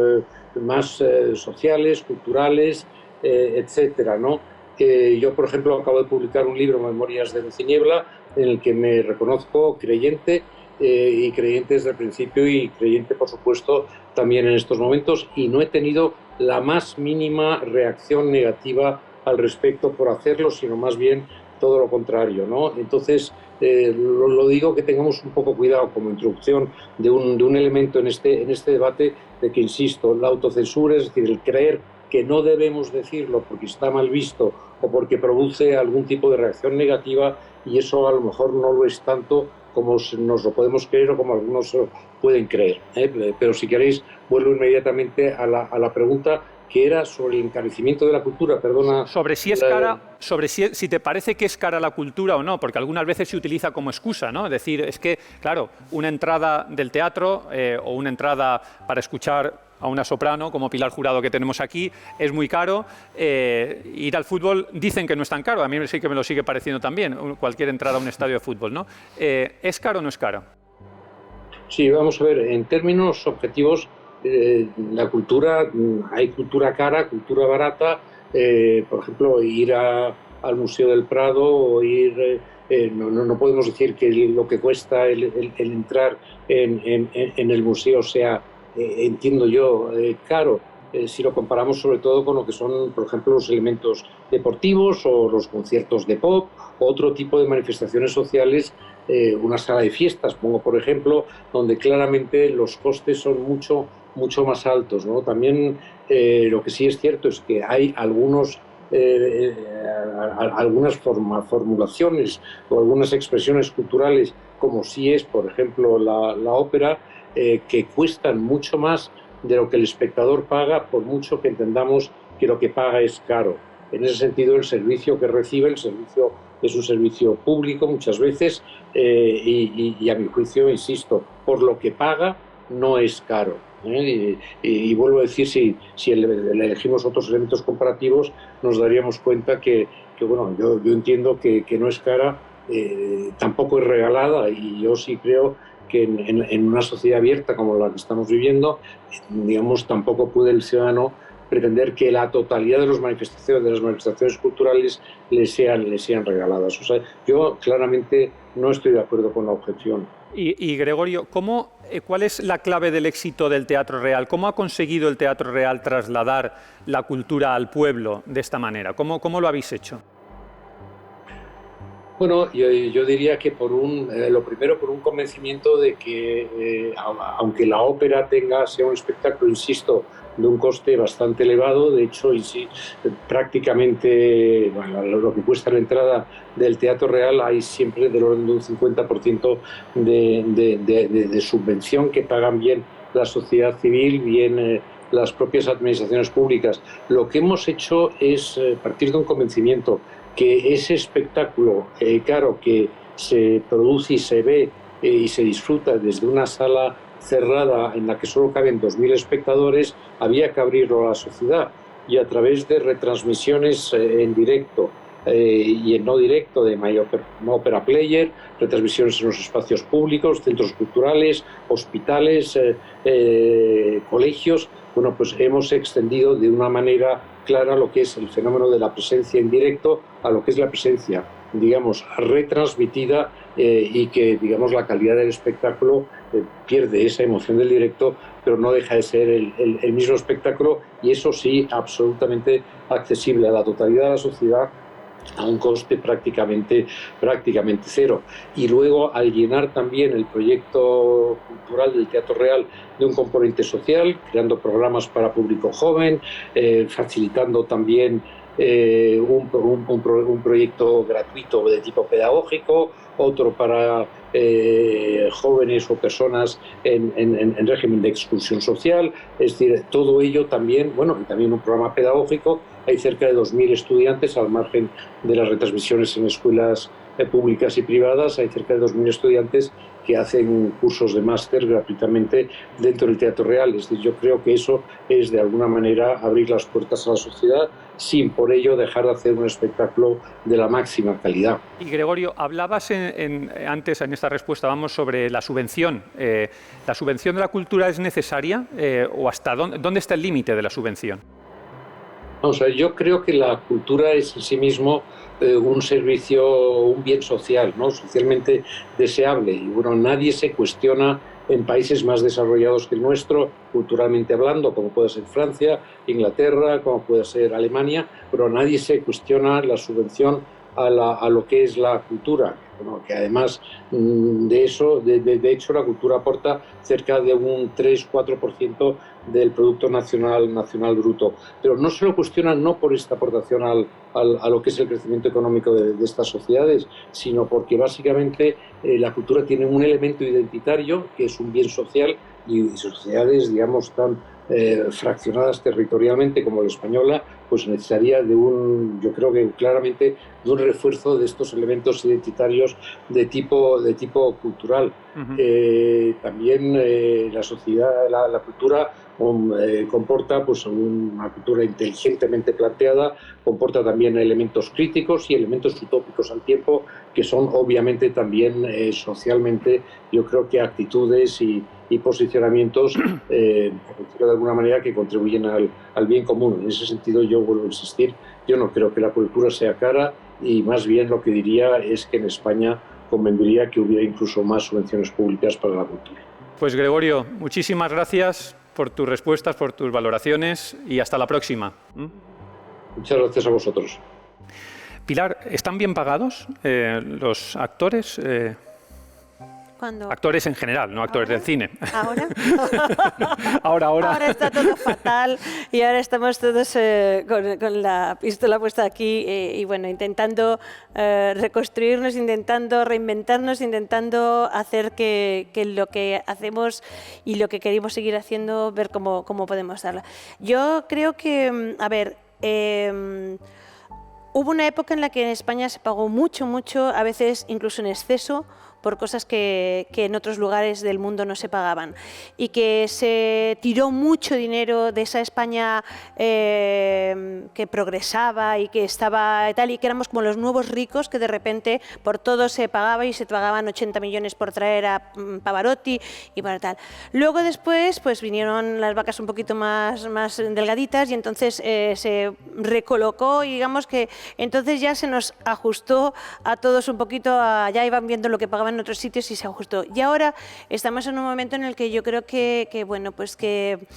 más sociales, culturales, etcétera, ¿no? Yo, por ejemplo, acabo de publicar un libro, Memorias de Luz y Niebla, en el que me reconozco creyente y creyente desde el principio y creyente, por supuesto, también en estos momentos, y no he tenido la más mínima reacción negativa al respecto por hacerlo, sino más bien todo lo contrario, ¿no? Entonces, lo digo que tengamos un poco cuidado como introducción de un elemento en este debate de que, insisto, la autocensura, es decir, el creer que no debemos decirlo porque está mal visto o porque produce algún tipo de reacción negativa, y eso a lo mejor no lo es tanto como nos lo podemos creer o como algunos pueden creer. Pero si queréis, vuelvo inmediatamente a la pregunta que era sobre el encarecimiento de la cultura. Perdona. Sobre si es cara, sobre si te parece que es cara la cultura o no, porque algunas veces se utiliza como excusa, ¿no? Es decir, es que, claro, una entrada del teatro o una entrada para escuchar a una soprano como Pilar Jurado que tenemos aquí es muy caro. Ir al fútbol dicen que no es tan caro, a mí sí que me lo sigue pareciendo también, cualquier entrada a un estadio de fútbol, ¿no? ¿Es caro o no es caro? Sí, vamos a ver, en términos objetivos, la cultura, hay cultura cara, cultura barata. Por ejemplo, ir al Museo del Prado o ir... no podemos decir que lo que cuesta el entrar en el museo sea, entiendo yo, caro, si lo comparamos sobre todo con lo que son, por ejemplo, los elementos deportivos o los conciertos de pop o otro tipo de manifestaciones sociales, una sala de fiestas, pongo por ejemplo, donde claramente los costes son mucho más altos, ¿no? También lo que sí es cierto es que hay algunas formulaciones o algunas expresiones culturales, como sí es, por ejemplo, la ópera, que cuestan mucho más de lo que el espectador paga, por mucho que entendamos que lo que paga es caro. En ese sentido, el servicio que recibe, el servicio es un servicio público muchas veces, y a mi juicio, insisto, por lo que paga no es caro. Y vuelvo a decir, si elegimos otros elementos comparativos, nos daríamos cuenta que bueno, yo entiendo que no es cara tampoco es regalada, y yo sí creo que en una sociedad abierta como la que estamos viviendo, digamos, tampoco puede el ciudadano pretender que la totalidad de las manifestaciones culturales le sean regaladas. O sea, yo claramente no estoy de acuerdo con la objeción. Y Gregorio, ¿cuál es la clave del éxito del Teatro Real? ¿Cómo ha conseguido el Teatro Real trasladar la cultura al pueblo de esta manera? ¿Cómo lo habéis hecho? Bueno, yo diría que lo primero por un convencimiento de que aunque la ópera sea un espectáculo, insisto, de un coste bastante elevado, de hecho, prácticamente lo que cuesta la entrada del Teatro Real hay siempre del orden de un 50% de subvención que pagan bien la sociedad civil, bien las propias administraciones públicas. Lo que hemos hecho es partir de un convencimiento que ese espectáculo, claro, que se produce y se ve y se disfruta desde una sala cerrada en la que solo caben 2.000 espectadores, había que abrirlo a la sociedad, y a través de retransmisiones en directo y en no directo de My Opera Player, retransmisiones en los espacios públicos, centros culturales, hospitales, colegios. Bueno, pues hemos extendido de una manera clara lo que es el fenómeno de la presencia en directo a lo que es la presencia, digamos, retransmitida, y que, digamos, la calidad del espectáculo pierde esa emoción del directo, pero no deja de ser el mismo espectáculo, y eso sí, absolutamente accesible a la totalidad de la sociedad a un coste prácticamente cero. Y luego, al llenar también el proyecto cultural del Teatro Real de un componente social, creando programas para público joven, facilitando también un proyecto gratuito de tipo pedagógico, otro para jóvenes o personas en régimen de exclusión social, es decir, todo ello también, bueno, y también un programa pedagógico. Hay cerca de 2.000 estudiantes, al margen de las retransmisiones en escuelas públicas y privadas, hay cerca de 2.000 estudiantes que hacen cursos de máster gratuitamente dentro del Teatro Real. Es decir, yo creo que eso es de alguna manera abrir las puertas a la sociedad sin por ello dejar de hacer un espectáculo de la máxima calidad. Y Gregorio, hablabas antes en esta respuesta, vamos, sobre la subvención. ¿La subvención de la cultura es necesaria o hasta dónde está el límite de la subvención? Vamos a ver, yo creo que la cultura es en sí mismo un servicio, un bien social, ¿no? Socialmente deseable. Y bueno, nadie se cuestiona en países más desarrollados que el nuestro, culturalmente hablando, como puede ser Francia, Inglaterra, como puede ser Alemania, pero nadie se cuestiona la subvención a lo que es la cultura. Bueno, que además de hecho la cultura aporta cerca de un 3-4% del Producto Nacional Bruto, pero no se lo cuestionan no por esta aportación a lo que es el crecimiento económico de estas sociedades, sino porque básicamente la cultura tiene un elemento identitario que es un bien social, y sociedades, digamos, tan fraccionadas territorialmente como la española, pues necesitaría yo creo que claramente de un refuerzo de estos elementos identitarios de tipo cultural. También la sociedad, la cultura comporta pues una cultura inteligentemente planteada, comporta también elementos críticos y elementos utópicos al tiempo, que son obviamente también socialmente, yo creo que actitudes y posicionamientos, por decirlo de alguna manera, que contribuyen al bien común. En ese sentido, yo vuelvo a insistir, yo no creo que la cultura sea cara, y más bien lo que diría es que en España convendría que hubiera incluso más subvenciones públicas para la cultura. Pues Gregorio, muchísimas gracias por tus respuestas, por tus valoraciones, y hasta la próxima. Muchas gracias a vosotros. Pilar, ¿están bien pagados los actores? ¿Cuándo? Actores en general, no actores del cine. ¿Ahora? Ahora Está todo fatal, y ahora estamos todos con la pistola puesta aquí y bueno, intentando reconstruirnos, intentando reinventarnos, intentando hacer que lo que hacemos y lo que queremos seguir haciendo, ver cómo podemos darla. Yo creo que, a ver, hubo una época en la que en España se pagó mucho, a veces incluso en exceso, por cosas que en otros lugares del mundo no se pagaban. Y que se tiró mucho dinero de esa España que progresaba y que estaba tal, y que éramos como los nuevos ricos, que de repente por todo se pagaba y se pagaban 80 millones por traer a Pavarotti y para tal. Luego después pues vinieron las vacas un poquito más delgaditas y entonces se recolocó, y digamos que entonces ya se nos ajustó a todos un poquito, ya iban viendo lo que pagaban en otros sitios y se ajustó. Y ahora estamos en un momento en el que yo creo que bueno, pues que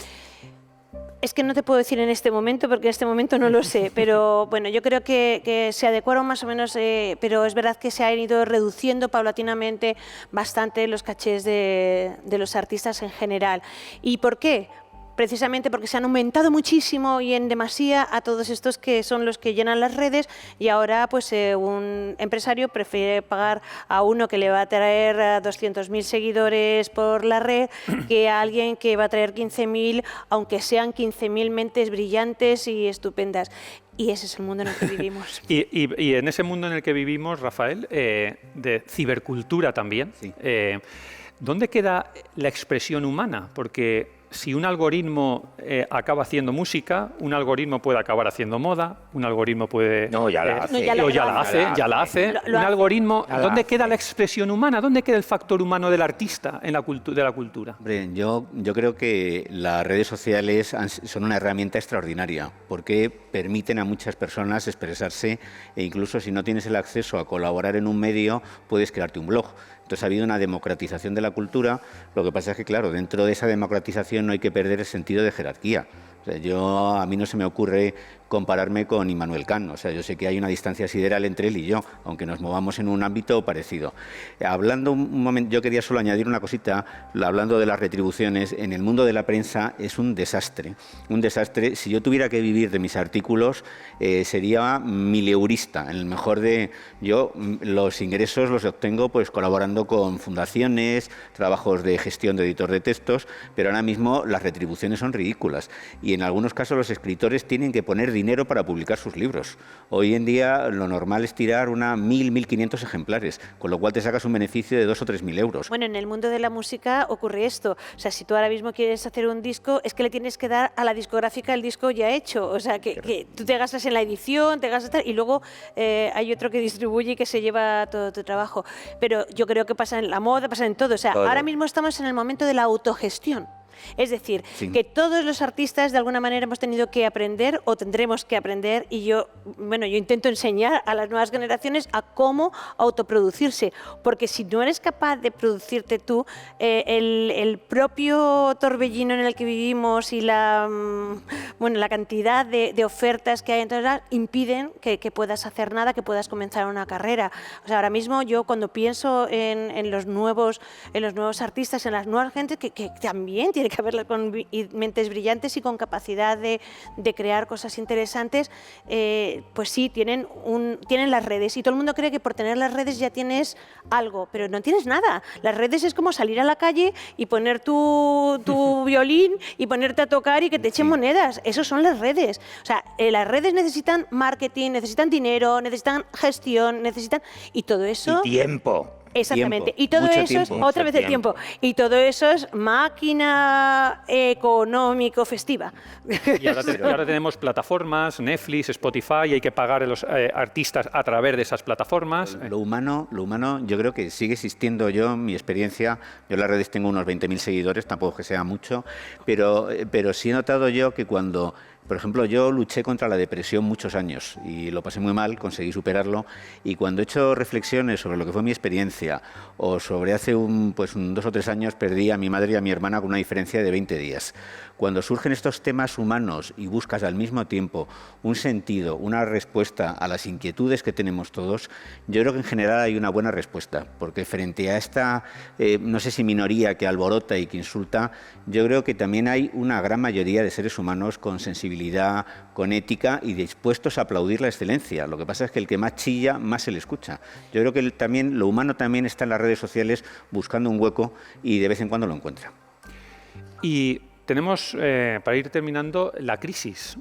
es que no te puedo decir en este momento, porque en este momento no lo sé, pero bueno, yo creo que se adecuaron más o menos, pero es verdad que se han ido reduciendo paulatinamente bastante los cachés de los artistas en general. ¿Y por qué? Precisamente porque se han aumentado muchísimo y en demasía a todos estos que son los que llenan las redes, y ahora pues un empresario prefiere pagar a uno que le va a traer 200.000 seguidores por la red que a alguien que va a traer 15.000, aunque sean 15.000 mentes brillantes y estupendas. Y ese es el mundo en el que vivimos. Y en ese mundo en el que vivimos, Rafael, de cibercultura también, sí. ¿Dónde queda la expresión humana? Porque si un algoritmo acaba haciendo música, un algoritmo puede acabar haciendo moda, un algoritmo puede... No, ya la hace. ya la hace. Un algoritmo, ¿dónde queda la expresión humana? ¿Dónde queda el factor humano del artista en de la cultura? Hombre, yo creo que las redes sociales son una herramienta extraordinaria, porque permiten a muchas personas expresarse, e incluso si no tienes el acceso a colaborar en un medio, puedes crearte un blog. Entonces ha habido una democratización de la cultura. Lo que pasa es que, claro, dentro de esa democratización no hay que perder el sentido de jerarquía. O sea, a mí no se me ocurre compararme con Immanuel Kant. O sea, yo sé que hay una distancia sideral entre él y yo, aunque nos movamos en un ámbito parecido. Hablando un momento, yo quería solo añadir una cosita, hablando de las retribuciones. En el mundo de la prensa es un desastre. Un desastre. Si yo tuviera que vivir de mis artículos, sería mileurista. En el mejor de... Yo los ingresos los obtengo pues colaborando con fundaciones, trabajos de gestión de editor de textos, pero ahora mismo las retribuciones son ridículas. Y en algunos casos los escritores tienen que poner dinero para publicar sus libros. Hoy en día lo normal es tirar 1.500 ejemplares, con lo cual te sacas un beneficio de 2.000 o 3.000 euros. Bueno, en el mundo de la música ocurre esto. O sea, si tú ahora mismo quieres hacer un disco, es que le tienes que dar a la discográfica el disco ya hecho. O sea, que tú te gastas en la edición, te gastas tal, y luego hay otro que distribuye y que se lleva todo tu trabajo. Pero yo creo que pasa en la moda, pasa en todo. O sea, ahora mismo estamos en el momento de la autogestión. Es decir, sí, que todos los artistas de alguna manera hemos tenido que aprender o tendremos que aprender, y yo intento enseñar a las nuevas generaciones a cómo autoproducirse, porque si no eres capaz de producirte tú, el propio torbellino en el que vivimos y la cantidad de ofertas que hay en todas impiden que puedas hacer nada, que puedas comenzar una carrera. O sea, ahora mismo yo cuando pienso en los nuevos artistas, en las nuevas gentes que también tiene que haberlas con mentes brillantes y con capacidad de crear cosas interesantes, pues sí, tienen las redes, y todo el mundo cree que por tener las redes ya tienes algo, pero no tienes nada. Las redes es como salir a la calle y poner tu violín y ponerte a tocar y que te echen monedas. Eso son las redes. O sea, las redes necesitan marketing, necesitan dinero, necesitan gestión, y todo eso... Y tiempo. Exactamente. Y todo eso es, otra vez el tiempo, y todo eso es máquina económico-festiva. Y ahora tenemos plataformas, Netflix, Spotify, y hay que pagar a los artistas a través de esas plataformas. Lo humano, yo creo que sigue existiendo. Yo, en mi experiencia, yo en las redes tengo unos 20.000 seguidores, tampoco que sea mucho, pero sí he notado yo que cuando... Por ejemplo, yo luché contra la depresión muchos años y lo pasé muy mal, conseguí superarlo, y cuando he hecho reflexiones sobre lo que fue mi experiencia, o sobre hace 2 o 3 años perdí a mi madre y a mi hermana con una diferencia de 20 días. Cuando surgen estos temas humanos y buscas al mismo tiempo un sentido, una respuesta a las inquietudes que tenemos todos, yo creo que en general hay una buena respuesta, porque frente a esta, no sé si minoría que alborota y que insulta, yo creo que también hay una gran mayoría de seres humanos con sensibilidad, con ética y dispuestos a aplaudir la excelencia. Lo que pasa es que el que más chilla, más se le escucha. Yo creo que lo humano también está en las redes sociales buscando un hueco, y de vez en cuando lo encuentra. Y Tenemos, para ir terminando, la crisis.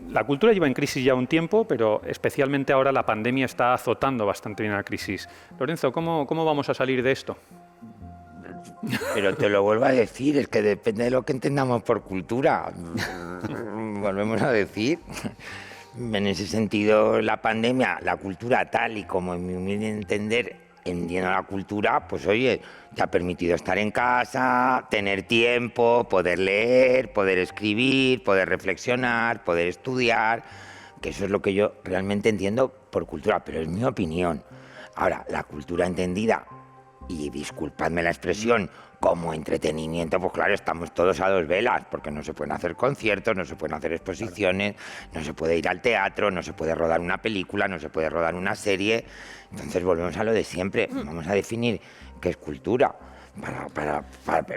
La cultura lleva en crisis ya un tiempo, pero especialmente ahora la pandemia está azotando bastante bien la crisis. Lorenzo, ¿cómo vamos a salir de esto? Pero te lo vuelvo a decir, es que depende de lo que entendamos por cultura. Volvemos a decir. En ese sentido, la pandemia, la cultura tal y como en mi humilde entender entiendo la cultura, pues oye, te ha permitido estar en casa, tener tiempo, poder leer, poder escribir, poder reflexionar, poder estudiar, que eso es lo que yo realmente entiendo por cultura, pero es mi opinión. Ahora, la cultura entendida, y disculpadme la expresión, como entretenimiento, pues claro, estamos todos a dos velas, porque no se pueden hacer conciertos, no se pueden hacer exposiciones, no se puede ir al teatro, no se puede rodar una película, no se puede rodar una serie. Entonces volvemos a lo de siempre, vamos a definir qué es cultura.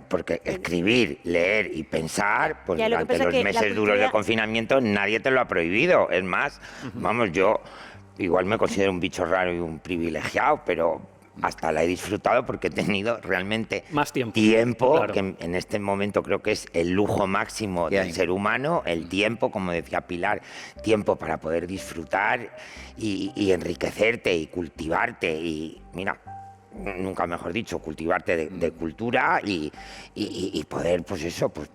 Porque escribir, leer y pensar, pues durante los meses duros de confinamiento nadie te lo ha prohibido. Es más, vamos, yo igual me considero un bicho raro y un privilegiado, pero hasta la he disfrutado porque he tenido realmente más tiempo, claro. Que en este momento creo que es el lujo máximo del ser humano, el tiempo, como decía Pilar, tiempo para poder disfrutar y enriquecerte y cultivarte y mira, nunca mejor dicho, cultivarte de cultura y poder, pues eso, pues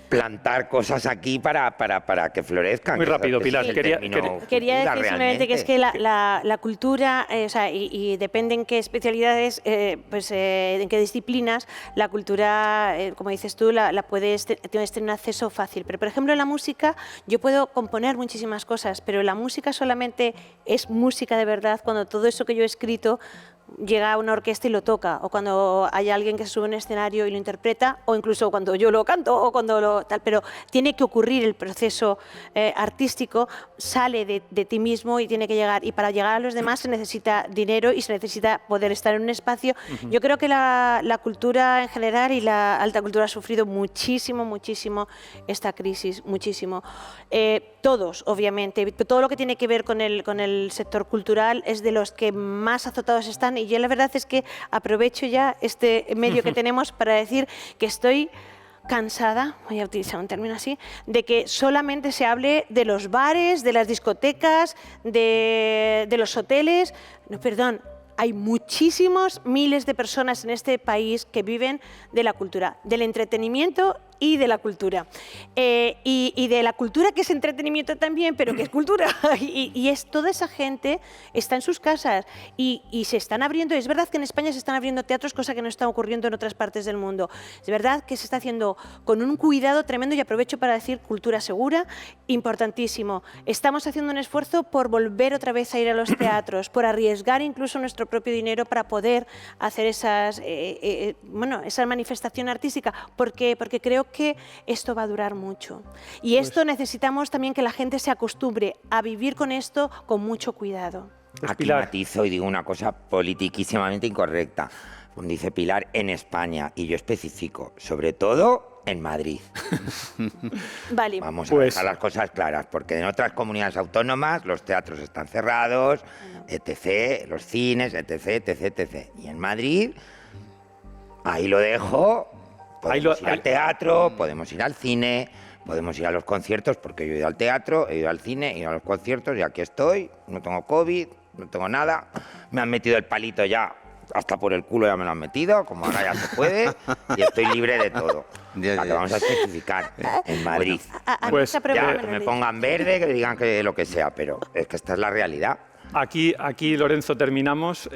plantar cosas aquí para que florezcan. Muy rápido, Pilar. Quería decir simplemente que es que la cultura, o sea, y depende en qué especialidades, en qué disciplinas, la cultura, como dices tú, tienes un acceso fácil. Pero, por ejemplo, en la música, yo puedo componer muchísimas cosas, pero la música solamente es música de verdad cuando todo eso que yo he escrito llega a una orquesta y lo toca, o cuando hay alguien que se sube a un escenario y lo interpreta, o incluso cuando yo lo canto, o cuando tal, pero tiene que ocurrir el proceso artístico, sale de ti mismo y tiene que llegar, y para llegar a los demás se necesita dinero y se necesita poder estar en un espacio. Yo creo que la cultura en general y la alta cultura ha sufrido muchísimo esta crisis, muchísimo. Todos, obviamente, todo lo que tiene que ver con el sector cultural es de los que más azotados están, y yo la verdad es que aprovecho ya este medio que tenemos para decir que estoy cansada, voy a utilizar un término así, de que solamente se hable de los bares, de las discotecas, de los hoteles. No, perdón, hay muchísimos miles de personas en este país que viven de la cultura, del entretenimiento y de la cultura. Y de la cultura que es entretenimiento también, pero que es cultura. Y es toda esa gente está en sus casas y se están abriendo. Es verdad que en España se están abriendo teatros, cosa que no está ocurriendo en otras partes del mundo. Es verdad que se está haciendo con un cuidado tremendo, y aprovecho para decir cultura segura, importantísimo. Estamos haciendo un esfuerzo por volver otra vez a ir a los teatros, por arriesgar incluso nuestro propio dinero para poder hacer esa manifestación artística, porque creo que esto va a durar mucho. Y esto necesitamos también que la gente se acostumbre a vivir con esto con mucho cuidado. Aquí matizo y digo una cosa politiquísimamente incorrecta. Dice Pilar, en España, y yo especifico, sobre todo en Madrid. Vale. Vamos a dejar las cosas claras, porque en otras comunidades autónomas los teatros están cerrados, etc., los cines, etc. Y en Madrid, ahí lo dejo. Podemos ir al teatro, podemos ir al cine, podemos ir a los conciertos, porque yo he ido al teatro, he ido al cine, he ido a los conciertos y aquí estoy, no tengo COVID, no tengo nada, me han metido el palito ya, hasta por el culo ya me lo han metido, como ahora ya se puede, y estoy libre de todo. La que vamos a especificar en Madrid. Pues ya, que me pongan verde, que digan que lo que sea, pero es que esta es la realidad. Aquí, Lorenzo, terminamos.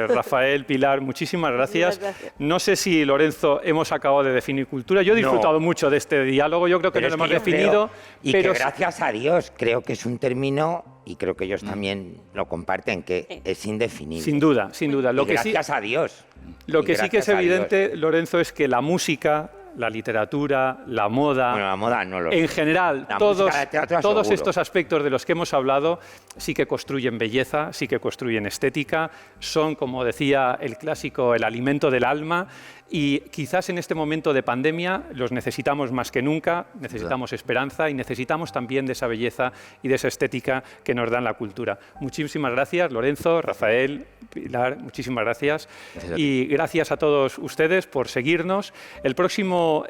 Rafael, Pilar, muchísimas gracias. No sé si, Lorenzo, hemos acabado de definir cultura. Yo he disfrutado mucho de este diálogo. Yo creo que no lo hemos definido. Pero que gracias a Dios creo que es un término, y creo que ellos también lo comparten, que es indefinible. Sin duda, sin duda. Gracias a Dios. Lo que sí que es evidente, Lorenzo, es que la música la literatura, la moda. Bueno, la moda no lo sé. En general, La todos música, el teatro, todos seguro. estos aspectos de los que hemos hablado sí que construyen belleza, sí que construyen estética, son, como decía el clásico, el alimento del alma, y quizás en este momento de pandemia los necesitamos más que nunca, necesitamos esperanza y necesitamos también de esa belleza y de esa estética que nos dan la cultura. Muchísimas gracias, Lorenzo, Rafael, Pilar, muchísimas gracias. Y gracias a todos ustedes por seguirnos. El próximo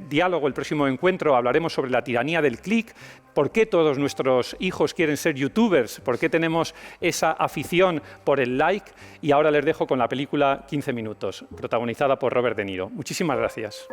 diálogo, el próximo encuentro, hablaremos sobre la tiranía del clic, por qué todos nuestros hijos quieren ser youtubers, por qué tenemos esa afición por el like, y ahora les dejo con la película 15 minutos, protagonizada por Robert De Niro. Muchísimas gracias.